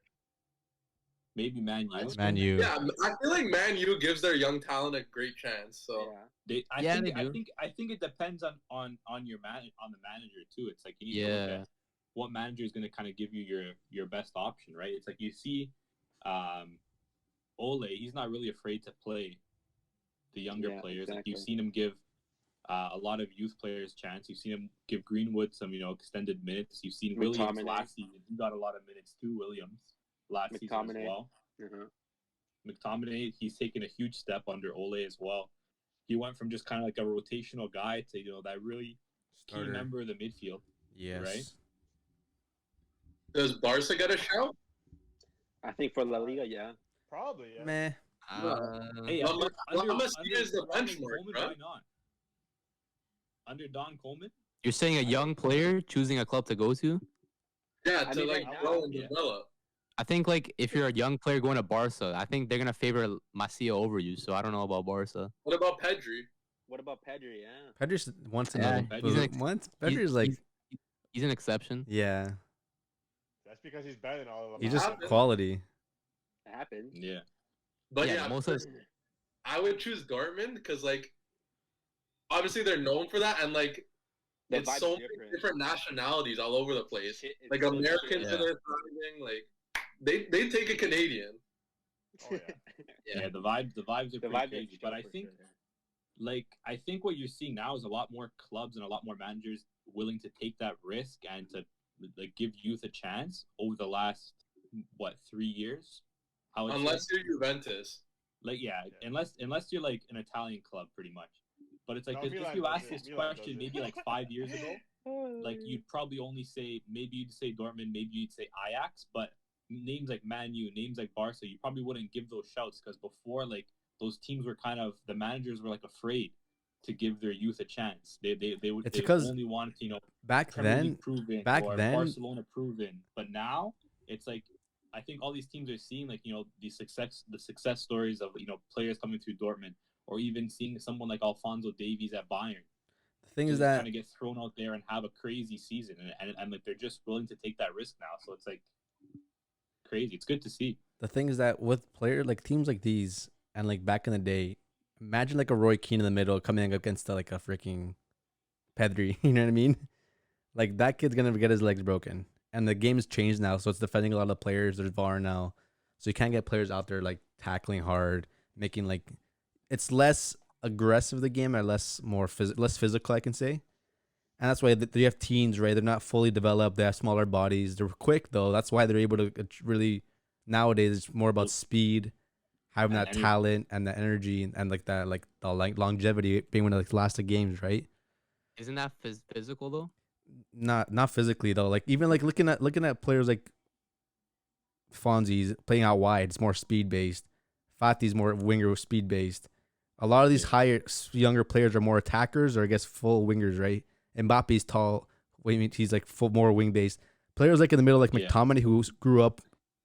Maybe Man U. Man U. Yeah, I feel like Man U gives their young talent a great chance. So Yeah. I Yeah, think they do. I think it depends on the manager too. It's like you need to look Yeah. at what manager is going to kind of give you your best option, right? It's like you see, Ole. He's not really afraid to play the younger Yeah, players. Like exactly. you've seen him give a lot of youth players chance. You've seen him give Greenwood some extended minutes. You've seen Williams McTominay. last season. He got a lot of minutes too. Williams last season as McTominay. well. Uh-huh. McTominay, he's taken a huge step under Ole as well. He went from just kind of like a rotational guy to that really key Starter. member of the midfield. Yes. Right? does Barca get a shout? I think for La Liga, yeah. Probably, yeah. Meh. Hey, Well, under Messi is the Don benchmark, Coleman, right? why not? Under Don Coleman? You're saying a young player choosing a club to go to? Yeah, I to mean, like right grow now, and yeah. develop. I think like if you're a young player going to Barca, I think they're gonna favor Masia over you. So I don't know about Barca. What about Pedri? What about Pedri? Yeah. Pedri's once Yeah, another. he's an Once Pedri's like, He's an exception. yeah, That's because he's better than all of them. he's just Happens. quality. It happened. Yeah. But Yeah, yeah, most of I would choose Dortmund because like obviously they're known for that, and like The it's vibe's so many different nationalities all over the place. Shit, it's Like so Americans shit. Yeah. are there thriving. Like they take a Canadian. Oh, yeah. Yeah, the vibes are The pretty vibe crazy. is But I for think sure. I think what you're seeing now is a lot more clubs and a lot more managers willing to take that risk and to like give youth a chance over the last 3 years. I would say. Unless you're Juventus. Like Yeah. unless you're like an Italian club, pretty much. But it's like No, if Milan you does asked it. this Milan does question it. maybe like 5 years ago, like you'd probably only say maybe you'd say Dortmund, maybe you'd say Ajax, but names like Man U, names like Barca, you probably wouldn't give those shouts because before like those teams were kind of the managers were like afraid to give their youth a chance. They It's they because only wanted to, back Premier then, League proven or Barcelona proven. But now it's like I think all these teams are seeing like the success stories of players coming through Dortmund, or even seeing someone like Alphonso Davies at Bayern. the thing To is just that kind of get thrown out there and have a crazy season, and like they're just willing to take that risk now. So it's like crazy. It's good to see. with player like teams like these and like back in the day, imagine like a Roy Keane in the middle coming against like a freaking Pedri. You know what I mean? Like that kid's gonna get his legs broken. And the game's changed now, so it's defending a lot of players. There's VAR now, so you can't get players out there like tackling hard, making like it's less aggressive the game or less physical, I can say. And that's why they have teens, right? They're not fully developed. They have smaller bodies. They're quick though. That's why they're able to really nowadays. It's more about speed, having And that energy. talent and the energy and like that, like the longevity, being one of the lasting games, right? Isn't that physical though? Not physically though. Like even like looking at players like Fonzie's playing out wide, it's more speed based. Fati's more winger speed based. A lot of these younger players are more attackers or I guess full wingers, right? Mbappe's tall. He's like full more wing based. Players like in the middle like McTominay who grew up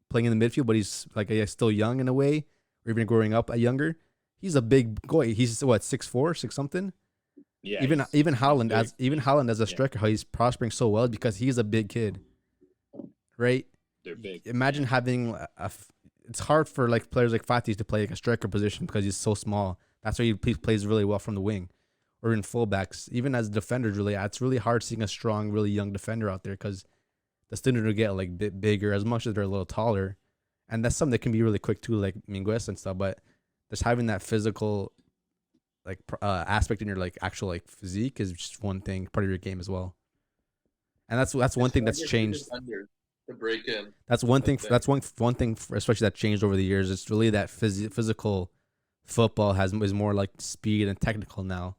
playing in the midfield, but he's like still young in a way, or even growing up younger. He's a big boy. He's what 6'4", 6 something. Yeah. Even Haaland as a striker, how he's prospering so well because he's a big kid, right? They're big. Imagine having it's hard for like players like Fati's to play like a striker position because he's so small. That's why he plays really well from the wing, or in fullbacks. Even as defenders, really, it's really hard seeing a strong, really young defender out there because the standard will get like a bit bigger as much as they're a little taller, and that's something that can be really quick too, like Minguez and stuff. But just having that physical like aspect in your like actual like physique is just one thing, part of your game as well. And that's one thing that's changed. To break in. That's one thing. That's one thing, especially that changed over the years. It's really that physical football is more like speed and technical now,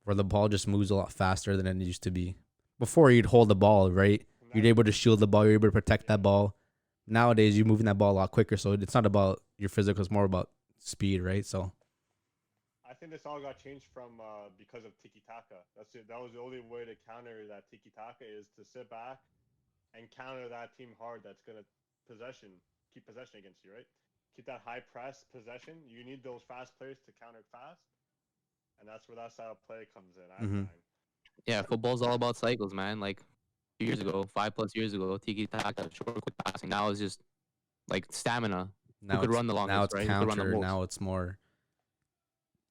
where the ball just moves a lot faster than it used to be. Before you'd hold the ball, right? You're able to shield the ball. You're able to protect that ball. Nowadays, you're moving that ball a lot quicker, so it's not about your physical. It's more about speed, right? So. I think this all got changed from because of tiki taka. That was the only way to counter that tiki taka is to sit back and counter that team hard. That's gonna keep possession against you, right? Keep that high press possession. You need those fast players to counter fast, and that's where that style of play comes in. I find. Yeah, football's all about cycles, man. Like 5+ years ago, tiki taka, short, quick passing. Now it's just like stamina. Now Who could run the longest, now it's right? counter. Now it's more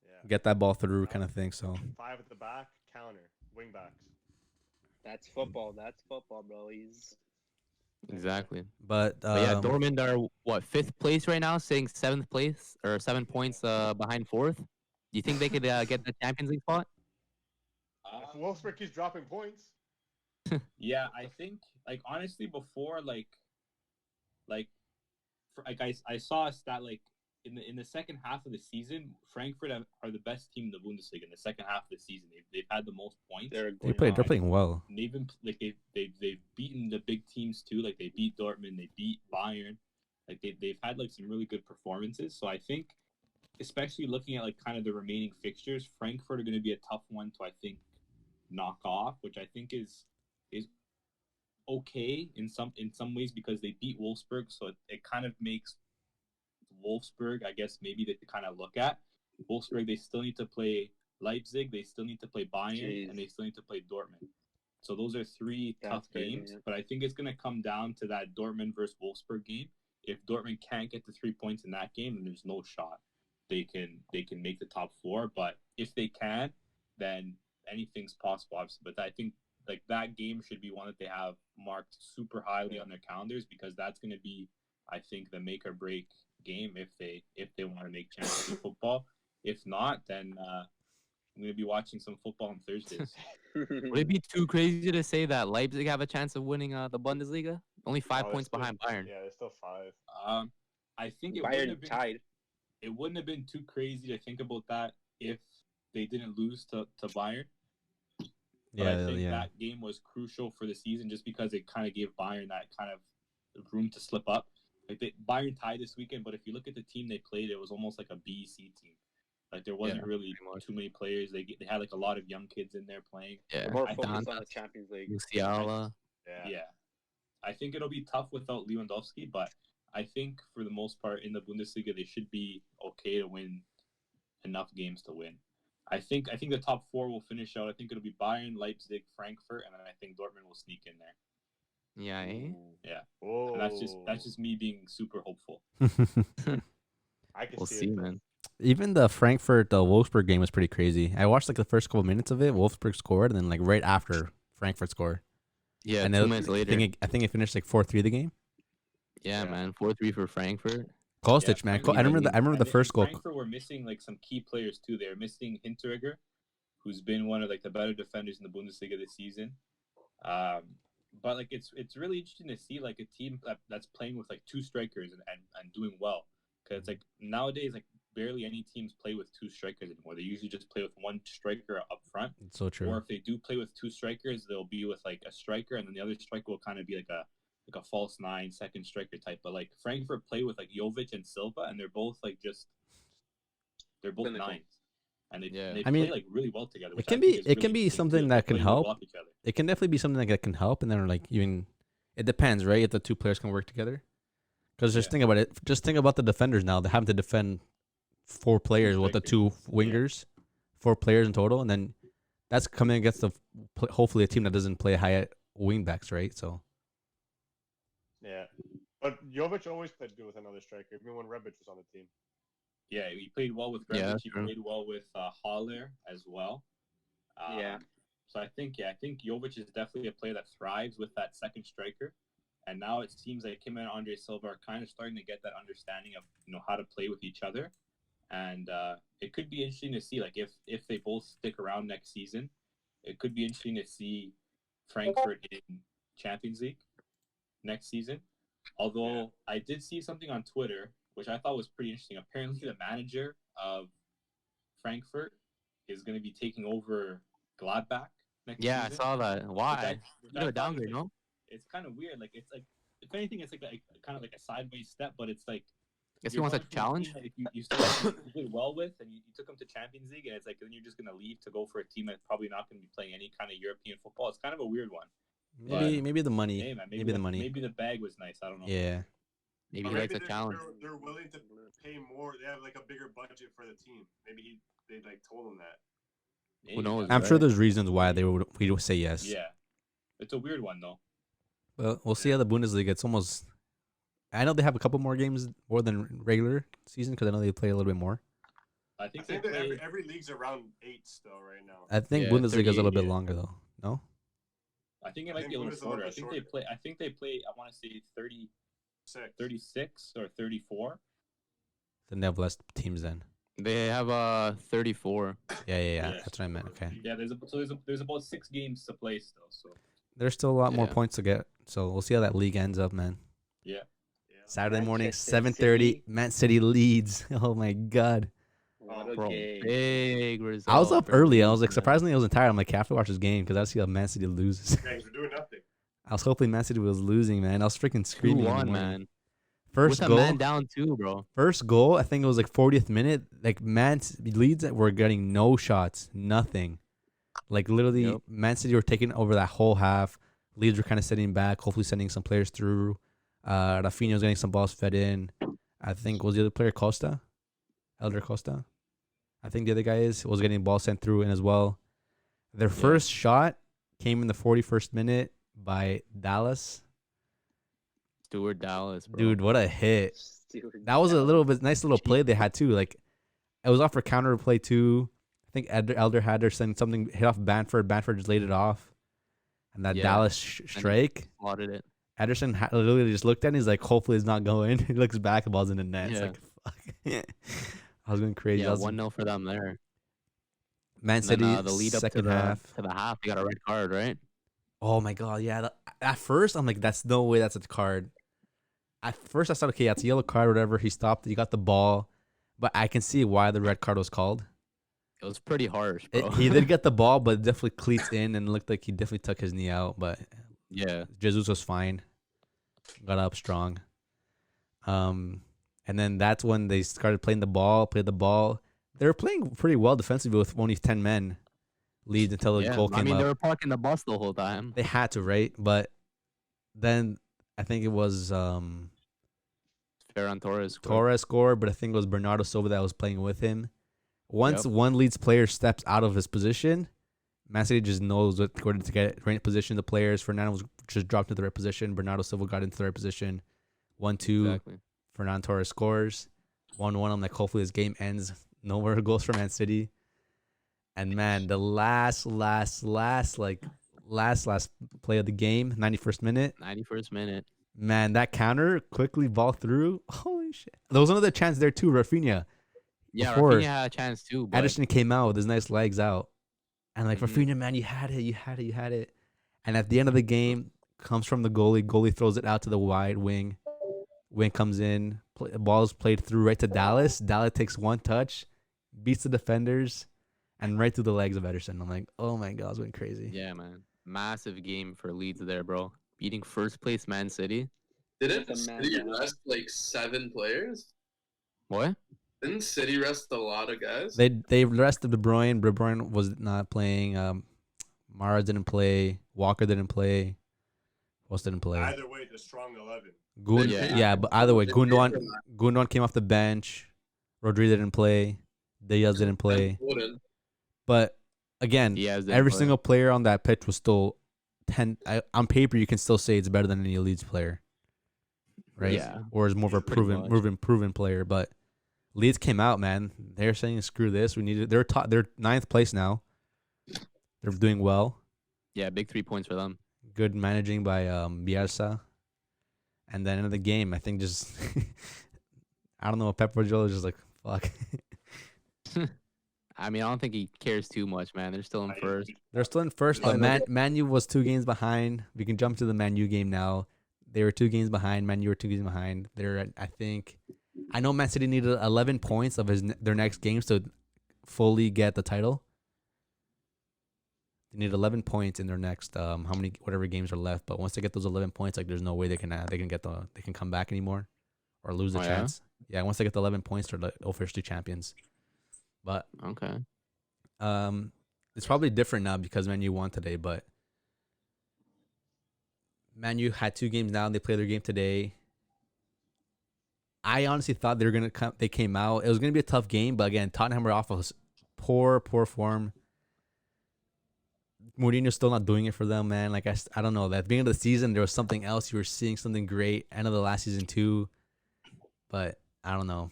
Yeah. get that ball through kind of thing. So 5 at the back, counter, wing backs. That's football. That's football, bro. He's Exactly. but yeah, Dortmund are what 5th place right now, sitting 7th place or 7 points behind 4th. Do you think they could get the Champions League spot? If Wolfsburg keeps dropping points. Yeah, I think like honestly before I saw a stat like in the second half of the season, Frankfurt are the best team in the Bundesliga in the second half of the season. They've had the most points. they're playing well. And they've been like they've beaten the big teams too. Like they beat Dortmund, they beat Bayern. Like they've had like some really good performances. So I think, especially looking at like kind of the remaining fixtures, Frankfurt are going to be a tough one to I think knock off, which I think is okay in some ways because they beat Wolfsburg, so it kind of makes Wolfsburg, I guess, maybe to kind of look at. Wolfsburg, they still need to play Leipzig, they still need to play Bayern, and they still need to play Dortmund. So those are 3 tough games, but I think it's going to come down to that Dortmund versus Wolfsburg game. If Dortmund can't get the 3 points in that game, then there's no shot they can make the top 4. But if they can, then anything's possible, obviously. But I think like that game should be one that they have marked super highly on their calendars because that's going to be, I think, the make or break game if they want to make Champions League football. If not, then I'm going to be watching some football on Thursdays. Would it be too crazy to say that Leipzig have a chance of winning the Bundesliga? Only 5 points behind Bayern. Yeah, they're still 5. I think Bayern tied. It wouldn't have been too crazy to think about that if they didn't lose to Bayern. But I think that game was crucial for the season just because it kind of gave Bayern that kind of room to slip up. Like Bayern tied this weekend, but if you look at the team they played, it was almost like a B-C team. Like there wasn't Yeah, really pretty much. too many players. They had like a lot of young kids in there playing. Yeah, They're more I focused think on the Champions League. Musiala. Yeah. I think it'll be tough without Lewandowski, but I think for the most part in the Bundesliga they should be okay to win enough games to win. I think the top 4 will finish out. I think it'll be Bayern, Leipzig, Frankfurt, and then I think Dortmund will sneak in there. Yeah, eh? Yeah. Oh, And that's just me being super hopeful. I can We'll see see, it. man. Even the Frankfurt Wolfsburg game was pretty crazy. I watched like the first couple minutes of it. Wolfsburg scored, and then like right after Frankfurt scored. Yeah, and 2 minutes later. I think it finished like 4-3 the game. Yeah, man. 4-3 for Frankfurt. Kostic, man. I remember the first goal. Frankfurt were missing like some key players too. They were missing Hinteregger, who's been one of like the better defenders in the Bundesliga this season. But like it's really interesting to see like a team that's playing with like 2 strikers and doing well. Because like nowadays like barely any teams play with 2 strikers anymore. They usually just play with 1 striker up front. It's so true. Or if they do play with 2 strikers, they'll be with like a striker, and then the other striker will kind of be like a false 9 second striker type. But like Frankfurt play with like Jovic and Silva, and they're both Clinical. 9s, and they I mean, play like really well together. It can be something that can help. It can definitely be something that can help, and then like even it depends, right? If the 2 players can work together. Because just think about it. Just think about the defenders now. They have to defend 4 players with the 2 wingers, 4 players in total, and then that's coming against hopefully a team that doesn't play high wing backs, right? So. Yeah, but Jovic always played good with another striker, even when Rebic was on the team. Yeah, he played well with Rebic. Yeah, he played well with Haller as well. So I think Jovic is definitely a player that thrives with that second striker. And now it seems like him and Andre Silva are kind of starting to get that understanding of how to play with each other. And it could be interesting to see like if they both stick around next season. It could be interesting to see Frankfurt in Champions League next season. Although I did see something on Twitter which I thought was pretty interesting. Apparently the manager of Frankfurt is going to be taking over Gladbach next season. I saw that. Why? You know, downgrade, no? It's kind of weird. Like, it's like, if anything, it's like kind of like a sideways step, but it's like. Guess he wants a challenge. That you still did well with, and you took him to Champions League, and it's like then you're just gonna leave to go for a team that's probably not gonna be playing any kind of European football. It's kind of a weird one. Maybe the money. Hey, man, maybe the money. Maybe the bag was nice. I don't know. Yeah. Maybe he likes a challenge. They're willing to pay more. They have like a bigger budget for the team. Maybe they like told him that. Maybe. Who knows? I'm sure there's reasons why we would say yes. Yeah, it's a weird one though. Well, we'll see how the Bundesliga. It's almost. I know they have a couple more games more than regular season because I know they play a little bit more. I think that every league's around 8 still right now. I think Bundesliga is a little bit longer though. No. I think it might be a little shorter. I think they play. I want to say 36 or 34. Then they have less teams then. They have 34. Yeah. That's what I meant. Okay. Yeah, there's about 6 games to play still. So there's still a lot more points to get. So we'll see how that league ends up, man. Yeah. Saturday morning, 7:30. Man City leads. Oh my god. Big result. I was up early. I was like, surprisingly, I wasn't tired. I'm like, I have to watch this game because I see how Man City loses. Guys, we're doing nothing. I was hoping Man City was losing, man. I was freaking screaming. 2-1, man. First With goal. a man down too, bro. First goal, I think it was like 40th minute. Like Leeds were getting no shots, nothing. Like literally, Man City were taking over that whole half. Leeds were kind of sitting back, hopefully sending some players through. Rafinha was getting some balls fed in. I think was the other player Costa, Elder Costa. I think the other guy was getting balls sent through in as well. Their first shot came in the 41st minute by Dallas. Stuart Dallas, bro. Dude, what a hit. That was a little bit nice little play they had too. Like it was off for counter play too. I think Elder had her send something hit off Bamford. Bamford just laid it off. And that Dallas strike. Slotted it. Ederson literally just looked at it. He's like, hopefully it's not going. He looks back, the ball's in the net. It's like, fuck. I was going crazy. Yeah, 1-0 for them there. Man City, the lead up second half. To the half, you got a red card, right? Oh my god, yeah. At first, I'm like, that's no way that's a card. At first, I thought, okay, that's a yellow card, whatever. He stopped. He got the ball, but I can see why the red card was called. It was pretty harsh, bro. He did get the ball, but definitely cleats in and looked like he definitely took his knee out. But yeah, Jesus was fine. Got up strong. And then that's when they started playing the ball, played the ball. they were playing pretty well defensively with only 10 men lead until the Yeah, goal I came mean up. they were parking the bus the whole time. They had to, right? But then I think it was Ferran Torres scored. Torres scored, but I think it was Bernardo Silva that was playing with him. Once Yep. one Leeds player steps out of his position, Man City just knows what to get right position the players. Fernando was just dropped into the right position. Bernardo Silva got into the right position. 1-2. Exactly. Fernando Torres scores. 1-1. I'm like, hopefully this game ends. Nowhere goes for Man City. And man, the last play of the game, 91st minute. 91st minute. Man, that counter quickly ball through. Holy shit. There was another chance there too, Rafinha. Yeah, Before, Rafinha had a chance too. But Ederson came out with his nice legs out. And like, Mhm. Rafinha, man, you had it. And at the end of the game, comes from the goalie. Goalie throws it out to the wide wing. Wing comes in. Ball is played through right to Dallas. Dallas takes one touch, beats the defenders, and right through the legs of Ederson. I'm like, oh my God, it's going crazy. yeah, man, massive game for Leeds there, bro. Beating first place Man City. Didn't That's a City man. rest like 7 players? What? Didn't City rest a lot of guys? They rested De Bruyne. De Bruyne was not playing. Mara didn't play. Walker didn't play. Who else didn't play? Either way, the strong 11. Yeah. Yeah, but either way, They paid Gundogan came off the bench. Rodri didn't play. Diaz didn't play. Foden. But again, Diaz didn't every play. single player on that pitch was still 10. On paper, you can still say it's better than any Leeds player, right? Yeah. Or is more of a Pretty much. proven player. But Leeds came out, man. They're saying screw this. We need it. They're 9th place now. They're doing well. Yeah, big 3 points for them. Good managing by Bielsa. And then in the game, I think just I don't know. Pep Guardiola is just like fuck. I mean, I don't think he cares too much, man. They're still in first. They're still in first, but Man U was 2 games behind. We can jump to the Man U game now. They were 2 games behind. Man U were 2 games behind. They're at, I know Man City needed 11 points of their next games to fully get the title. They need 11 points in their next whatever games are left. But once they get those 11 points, like there's no way they can come back anymore or lose the Oh, yeah? chance. Yeah, once they get the 11 points, they're like officially champions. But Okay. it's probably different now because Man U won today. But Man U had 2 games now. They play their game today. I honestly thought they were gonna come. They came out. It was gonna be a tough game, but again, Tottenham were off of poor form. Mourinho's still not doing it for them, man. Like I don't know. At the beginning of the season, there was something else. You were seeing something great. End of the last season too, but I don't know.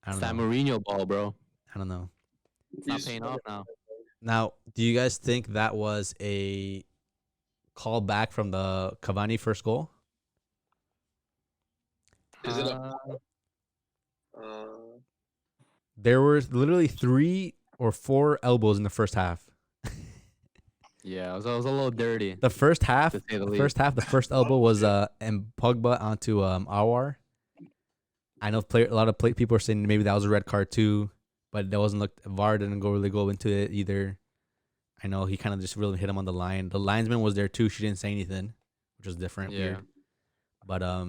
It's that Mourinho ball, bro. I don't know. It's not paying off now. Now, do you guys think that was a call back from the Cavani first goal? Is it a There were literally 3 or 4 elbows in the first half. Yeah, it was a little dirty. The first half, To say the the first elbow was Pogba onto Awar. I know a lot of people are saying maybe that was a red card too, but that wasn't VAR didn't really go into it either. I know he kind of just really hit him on the line. The linesman was there too. She didn't say anything, which was different. Yeah. Weird. But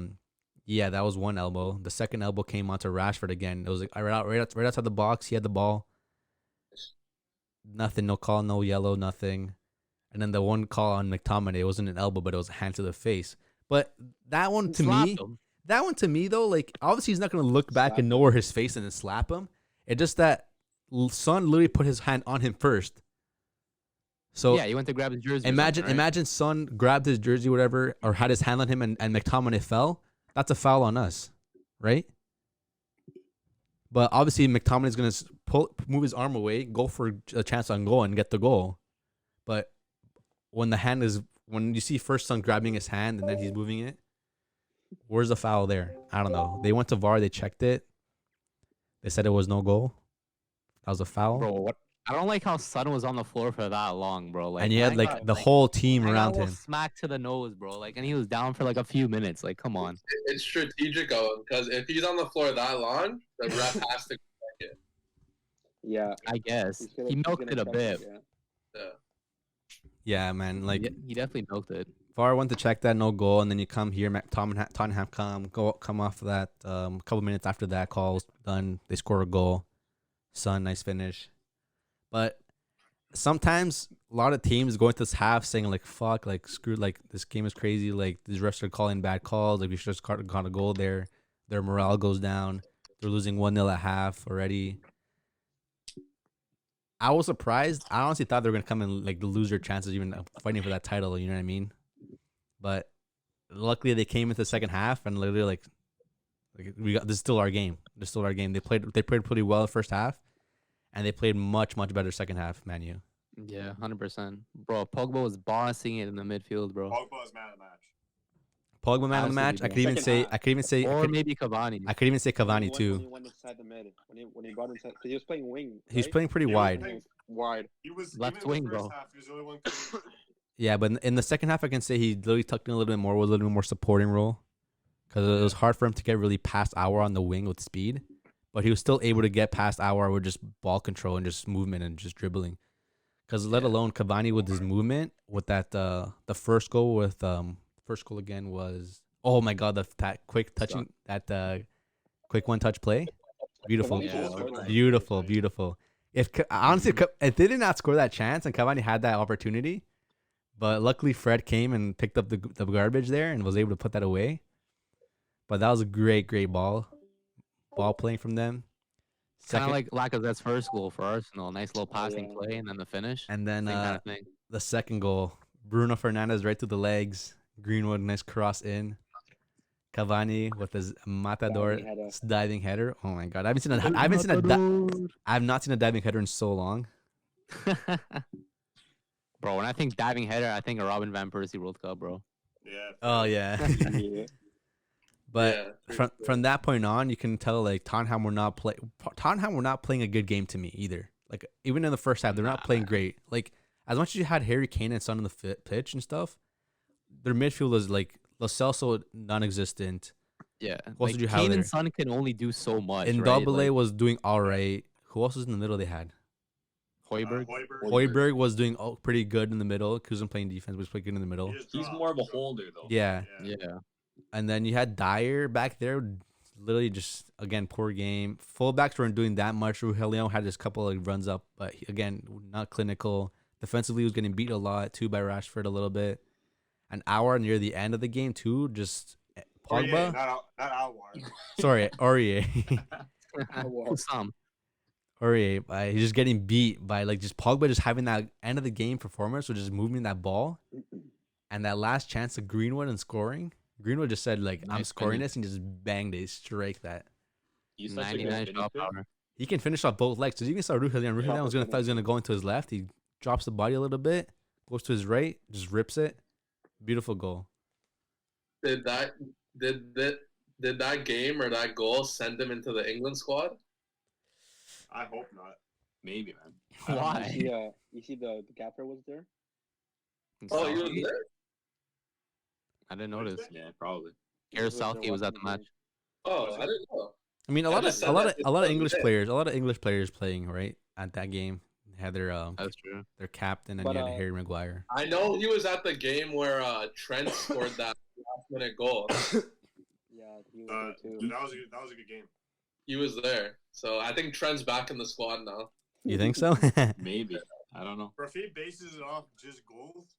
yeah, that was one elbow. The second elbow came onto Rashford again. It was like right outside the box. He had the ball. Nothing, no call, no yellow, nothing. And then the one call on McTominay, it wasn't an elbow, but it was a hand to the face. But that one to me though, like obviously he's not gonna look back and know where his face is and slap him. It's just that Son literally put his hand on him first. So yeah, he went to grab his jersey. imagine Son grabbed his jersey, whatever, or had his hand on him, and McTominay fell. That's a foul on us, right? But obviously McTominay's gonna move his arm away, go for a chance on goal, and get the goal. But when you see first Son grabbing his hand and then he's moving it, where's the foul there? I don't know. They went to VAR, they checked it. They said it was no goal. That was a foul. Bro, what? I don't like how Son was on the floor for that long, bro. Like, and you had man like got, the whole team man around got a him. smack to the nose, bro. Like, and he was down for like a few minutes. Like, come on. It's strategic of him because if he's on the floor that long, the ref has to check it. Yeah. I guess He's gonna- he he's milked gonna it a check bit. Yeah. Yeah. Yeah, man. Like He definitely milked it. VAR went to check that, no goal, and then you come here, Tottenham come off of that. Couple minutes after that call's done, they score a goal. Son, nice finish. But sometimes a lot of teams go into this half saying like fuck, like screw, like this game is crazy, like these refs are calling bad calls, like we should just got a goal there. Their morale goes down. They're losing 1-0 at half already. I was surprised. I honestly thought they were gonna come and like lose their chances even fighting for that title, you know what I mean? But luckily they came into the second half and literally like we got, this is still our game. This is still our game. They played pretty well the first half, and they played much better second half, Man U. Yeah, 100%. Bro, Pogba was bossing it in the midfield, bro. Pogba was man of the match. Pogba man of the match. Absolutely, I could even say Or maybe Cavani. I could even say Cavani When he too. went inside the mid, when he brought inside, because he was playing wing. He's right? playing pretty He was wide. playing- Wide. He was Left even in wing, the first bro. half. He was the only one. Coming. Yeah, but in the second half, I can say he literally tucked in a little bit more, was a little bit more supporting role, because it was hard for him to get really past Aouar on the wing with speed, but he was still able to get past Aouar with just ball control and just movement and just dribbling. Because let alone Cavani with his movement, with that the first goal with first goal again was, oh my god, that quick touching, that quick one touch play, beautiful, Yeah. beautiful. If honestly, if they did not score that chance and Cavani had that opportunity, but luckily Fred came and picked up the garbage there and was able to put that away. But that was a great ball playing from them. Kind of Second, like Lacazette's first goal for Arsenal. Nice little passing yeah. play and then the finish. and then Same kind of thing. the second goal, Bruno Fernandes right through the legs, Greenwood nice cross in, Cavani with his matador Diving header. diving header. Oh my god, I've not seen a diving header in so long. Bro, when I think diving header, I think a Robin Van Persie World Cup, bro. Yeah. Oh yeah. Yeah. But Yeah, for from sure. from that point on, you can tell like Tottenham were not playing a good game to me either. Like even in the first half, they're not playing great. Like as much as you had Harry Kane and Son on the pitch and stuff, their midfield was like Lo Celso non-existent. Yeah. else Like, did you have Kane there? and Son can only do so much. And right? Double A Like, was doing all right. Who else was in the middle? They had Hoiberg. Hoiberg was doing pretty good in the middle. He wasn't playing defense, but he was playing good in the middle. He's more of a holder though. Yeah. Yeah. And then you had Dyer back there, literally just, again, poor game. Fullbacks weren't doing that much. Ruhelio had just a couple of runs up, but again, not clinical. Defensively, he was getting beat a lot, too, by Rashford a little bit. An hour near the end of the game, too, just Pogba. Not Aouar. Sorry, Aurier. Some. Aurier, he's just getting beat by, like, just Pogba just having that end of the game performance, with just moving that ball. And that last chance of Greenwood and scoring. Greenwood just said, like, I'm Nice scoring finish. this, and just banged it, strike that. He's such a good 99 shot finisher. power. He can finish off both legs. So you can start Ruhelio. Ruhelio was gonna go into his left. He drops the body a little bit, goes to his right, just rips it. Beautiful goal. Did that game or that goal send him into the England squad? I hope not. Maybe, man. Why? You see the gaffer was there? Oh, he was Southgate? there. I didn't notice. Yeah, probably. Gareth Southgate was at the match. Oh, I didn't know. I mean, a I lot just of said that just the English other day. players, playing right at that game. They had That's true. their captain, and But, you had Harry Maguire. I know he was at the game where Trent scored that last-minute goal. Yeah, he was there too. Dude, that was a good game. He was there, so I think Trent's back in the squad now. You think so? Maybe. I don't know. But if he bases it off just goals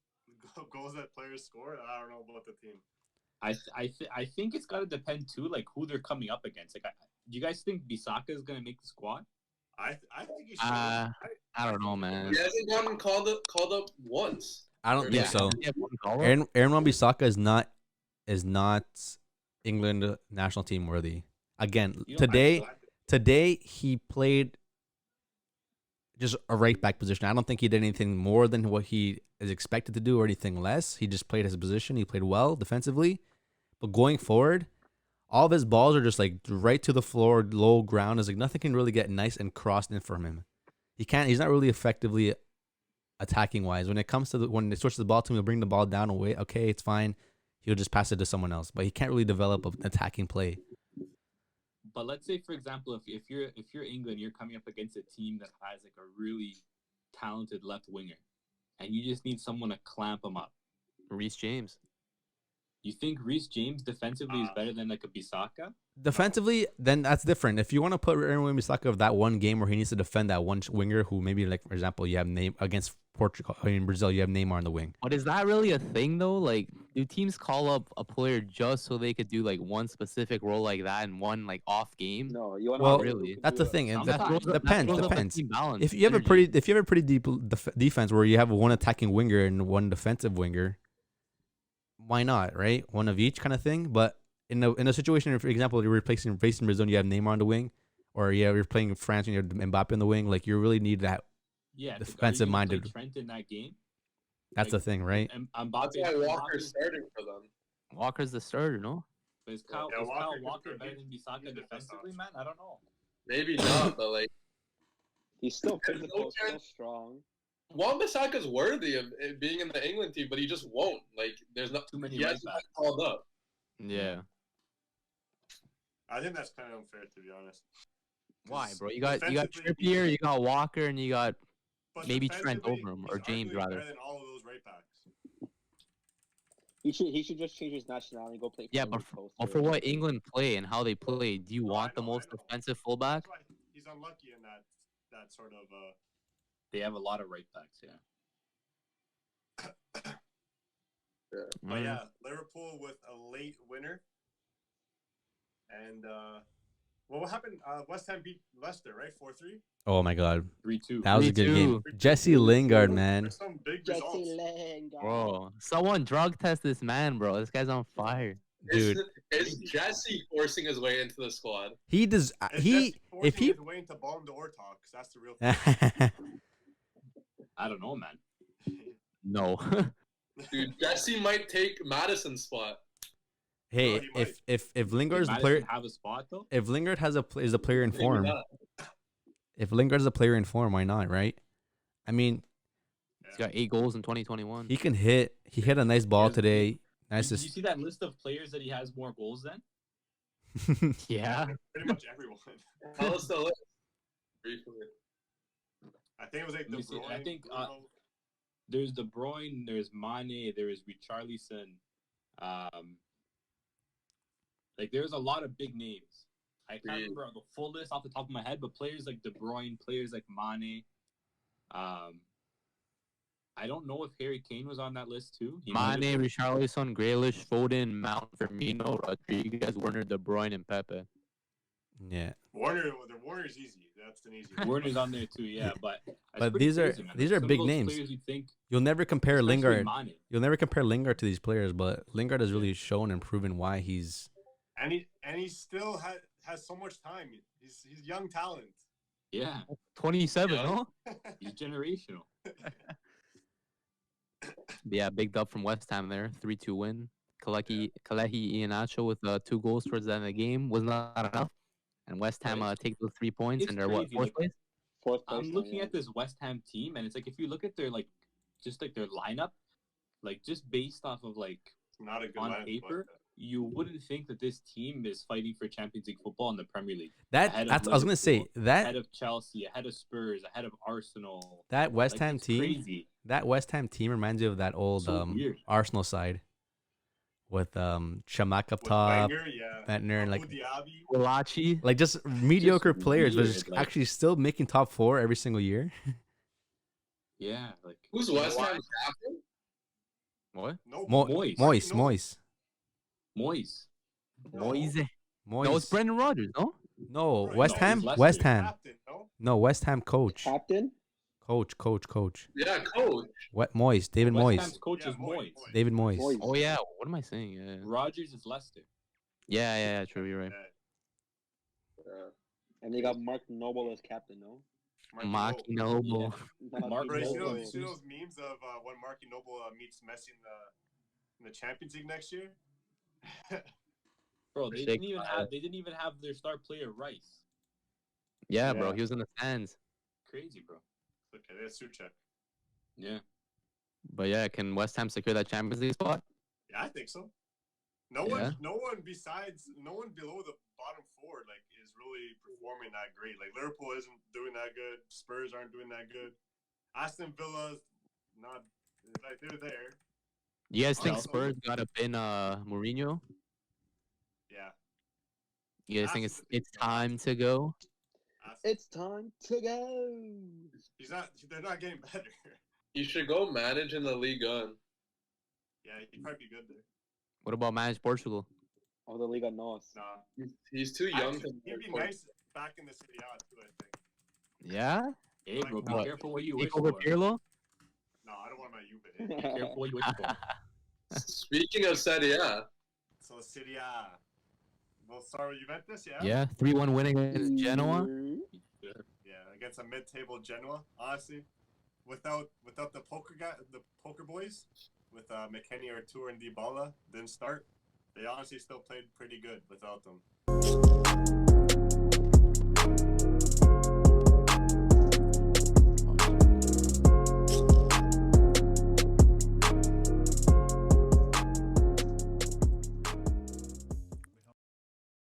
that players score, I don't know about the team. I think it's got to depend too, like who they're coming up against. Like, do you guys think Bisaka is gonna make the squad? I think he should. I don't know, man. He hasn't gotten called up once. I don't think Yeah. so. Yeah, one call-up. Aaron Wan-Bissaka is not England national team worthy. Again, You don't today he played just a right back position. I don't think he did anything more than what he is expected to do or anything less. He just played his position. He played well defensively. But going forward, all of his balls are just like right to the floor, low ground. Is like nothing can really get nice and crossed in from him. He's not really effectively attacking wise. When it comes to when it switches the ball to him, he'll bring the ball down away. Okay, it's fine. He'll just pass it to someone else. But he can't really develop an attacking play. But let's say, for example, if you're England, you're coming up against a team that has like a really talented left winger, and you just need someone to clamp him up. Reece James. You think Reece James defensively is better than like a Bisaka? Defensively, then that's different. If you want to put Aaron Wan-Bissaka of that one game where he needs to defend that one winger who maybe, like, for example, you have name against Portugal in Brazil, you have Neymar on the wing. But is that really a thing though? Like, do teams call up a player just so they could do like one specific role like that in one like off game? No, you want Well, really. That's the thing, and that Sometimes. depends. throws up a Depends. team balance, If you have a synergy. pretty deep defense where you have one attacking winger and one defensive winger, why not, right? One of each kind of thing. But in a situation, for example, you're facing Brazil, and you have Neymar on the wing, or you're playing France and you have Mbappe in the wing, like you really need that. Yeah, Defensive-minded. Trent in that game. That's the thing, right? And That's why Walker's starting for them. Walker's the starter, no? But is Kyle Walker better than Bisaka defensively, man? I don't know. Maybe not, but like He's still There's physical, no still chance. strong. Wan-Bissaka's worthy of it being in the England team, but he just won't. Like, there's not Too many He right hasn't been backs. called up. Yeah. I think that's kind of unfair, to be honest. Why, bro? You got Defensively, Trippier, you got Walker, and you got But maybe Trent defensively, over him, or he's James, arguably rather. better than all of those right backs. He should just change his nationality and go play. Yeah, Premier but League for poster. what England play and how they play, do you No, want I the know, most I know. defensive fullback? That's why he's unlucky in that sort of. They have a lot of right backs, yeah. But yeah, Liverpool with a late winner. And what happened? West Ham beat Leicester, right? 4-3. Oh my God, 3-2. that was a good game. 3-2. Jesse Lingard, man. There's some big Jesse results. Lingard. Bro, someone drug test this man, bro. This guy's on fire. Dude, Is Jesse forcing his way into the squad? he does. Is He Jesse if forcing he. his way into Ballon d'Or talks? That's the real thing. I don't know, man. No. Dude, Jesse might take Madison's spot. Hey, No, he might. if Lingard is Did the player, Madison have a spot though? if Lingard is a player in Maybe form, not. if Lingard is a player in form, why not, right? I mean, He's got 8 goals in 2021. he can hit. He hit a nice ball Yes, today. Nice Did to you see that list of players that he has more goals than? Yeah. Pretty much everyone. Tell us the list. Briefly. I think it was like Let De me see. I Bruyne, think, Bruno. There's De Bruyne, there's Mane, there is Richarlison. Like there's a lot of big names. I can't remember the full list off the top of my head, but players like De Bruyne, players like Mane. I don't know if Harry Kane was on that list too. He might have Mane, been. Richarlison, Grealish, Foden, Mount, Firmino, Rodriguez, Werner, De Bruyne, and Pepe. yeah. Warner's easy. That's an easy one. Werner's on there too, yeah. But that's But pretty these are- crazy, man. these are Some of big those names. Players you think, You'll never compare especially Lingard. Mane. You'll never compare Lingard to these players, but Lingard has really shown and proven why he's. And he still has so much time. He's young talent. Yeah, 27, Yeah. no? he's generational. Yeah, big dub from West Ham there. 3-2 win. Kalehi Iheanacho with 2 goals towards the end of the game was not enough. And West Ham Right. take those 3 points, It's and they're what, crazy, 4th like- place? Fourth place. I'm now, looking yeah. at this West Ham team, and it's like if you look at their just their lineup, like just based off of like It's not a good on lineup, paper, you wouldn't think that this team is fighting for Champions League football in the Premier League. That Ahead of that's I was gonna say Liverpool, that Ahead of Chelsea, ahead of Spurs, ahead of Arsenal. that West Like, Ham it's team. crazy. That West Ham team reminds you of that old So weird. Arsenal side with Chamak up With top, Wenger, yeah. Bentner, Abu like Dhabi. Walachi. like just mediocre players, but weird, just like- actually still making top 4 every single year. Yeah, like Who's West Ham's captain? What? No, Moyes. Moyes. Moyes. Moise. Moyes. No, it's Brendan Rodgers, no? No, Right, West no, Ham. he's Leicester. West Ham. Captain, no? No, West Ham coach. Captain. Coach. Yeah, coach. What Moyes? David West Moyes. Ham's coach Yeah, is Moyes. David Moyes. Moyes. Oh, yeah. What am I saying? Yeah, Rodgers is Leicester. yeah, true. You're right. And they got Mark Noble as captain, no? Marky Noble. Mark Bro, you see Noble. those, you see those memes of when Marky Noble meets Messi in the Champions League next year? Bro, they Shake didn't even have their star player Rice. Yeah, bro. Yeah. He was in the stands. Crazy, bro. Okay, that's Suchek. Yeah. But yeah, can West Ham secure that Champions League spot? Yeah, I think so. No Yeah. no one below the bottom 4 is really performing that great. Like Liverpool isn't doing that good. Spurs aren't doing that good. Aston Villa's not like they're there. You guys think Also- Spurs got to pin Mourinho? Yeah. You guys think Has to. it's time to go? It's time to go. He's not. They're not getting better. He should go manage in the Liga. Yeah, he might be good there. What about manage Portugal? Oh, the Liga Nos. Nah. He's too young Actually, to. he'd be nice back in the City A too. I think. Yeah? Hey, bro, be What? careful what you wish Take over for. Pirlo? No, I don't want my Juve. Be careful what you wish for. Speaking of Serie A, So City A. We'll start with Juventus. Yeah. Yeah, 3-1 win against Genoa. Yeah, against a mid-table Genoa. Honestly, without the poker guy, the poker boys, with McKennie, Artur, and Dybala didn't start. They honestly still played pretty good without them.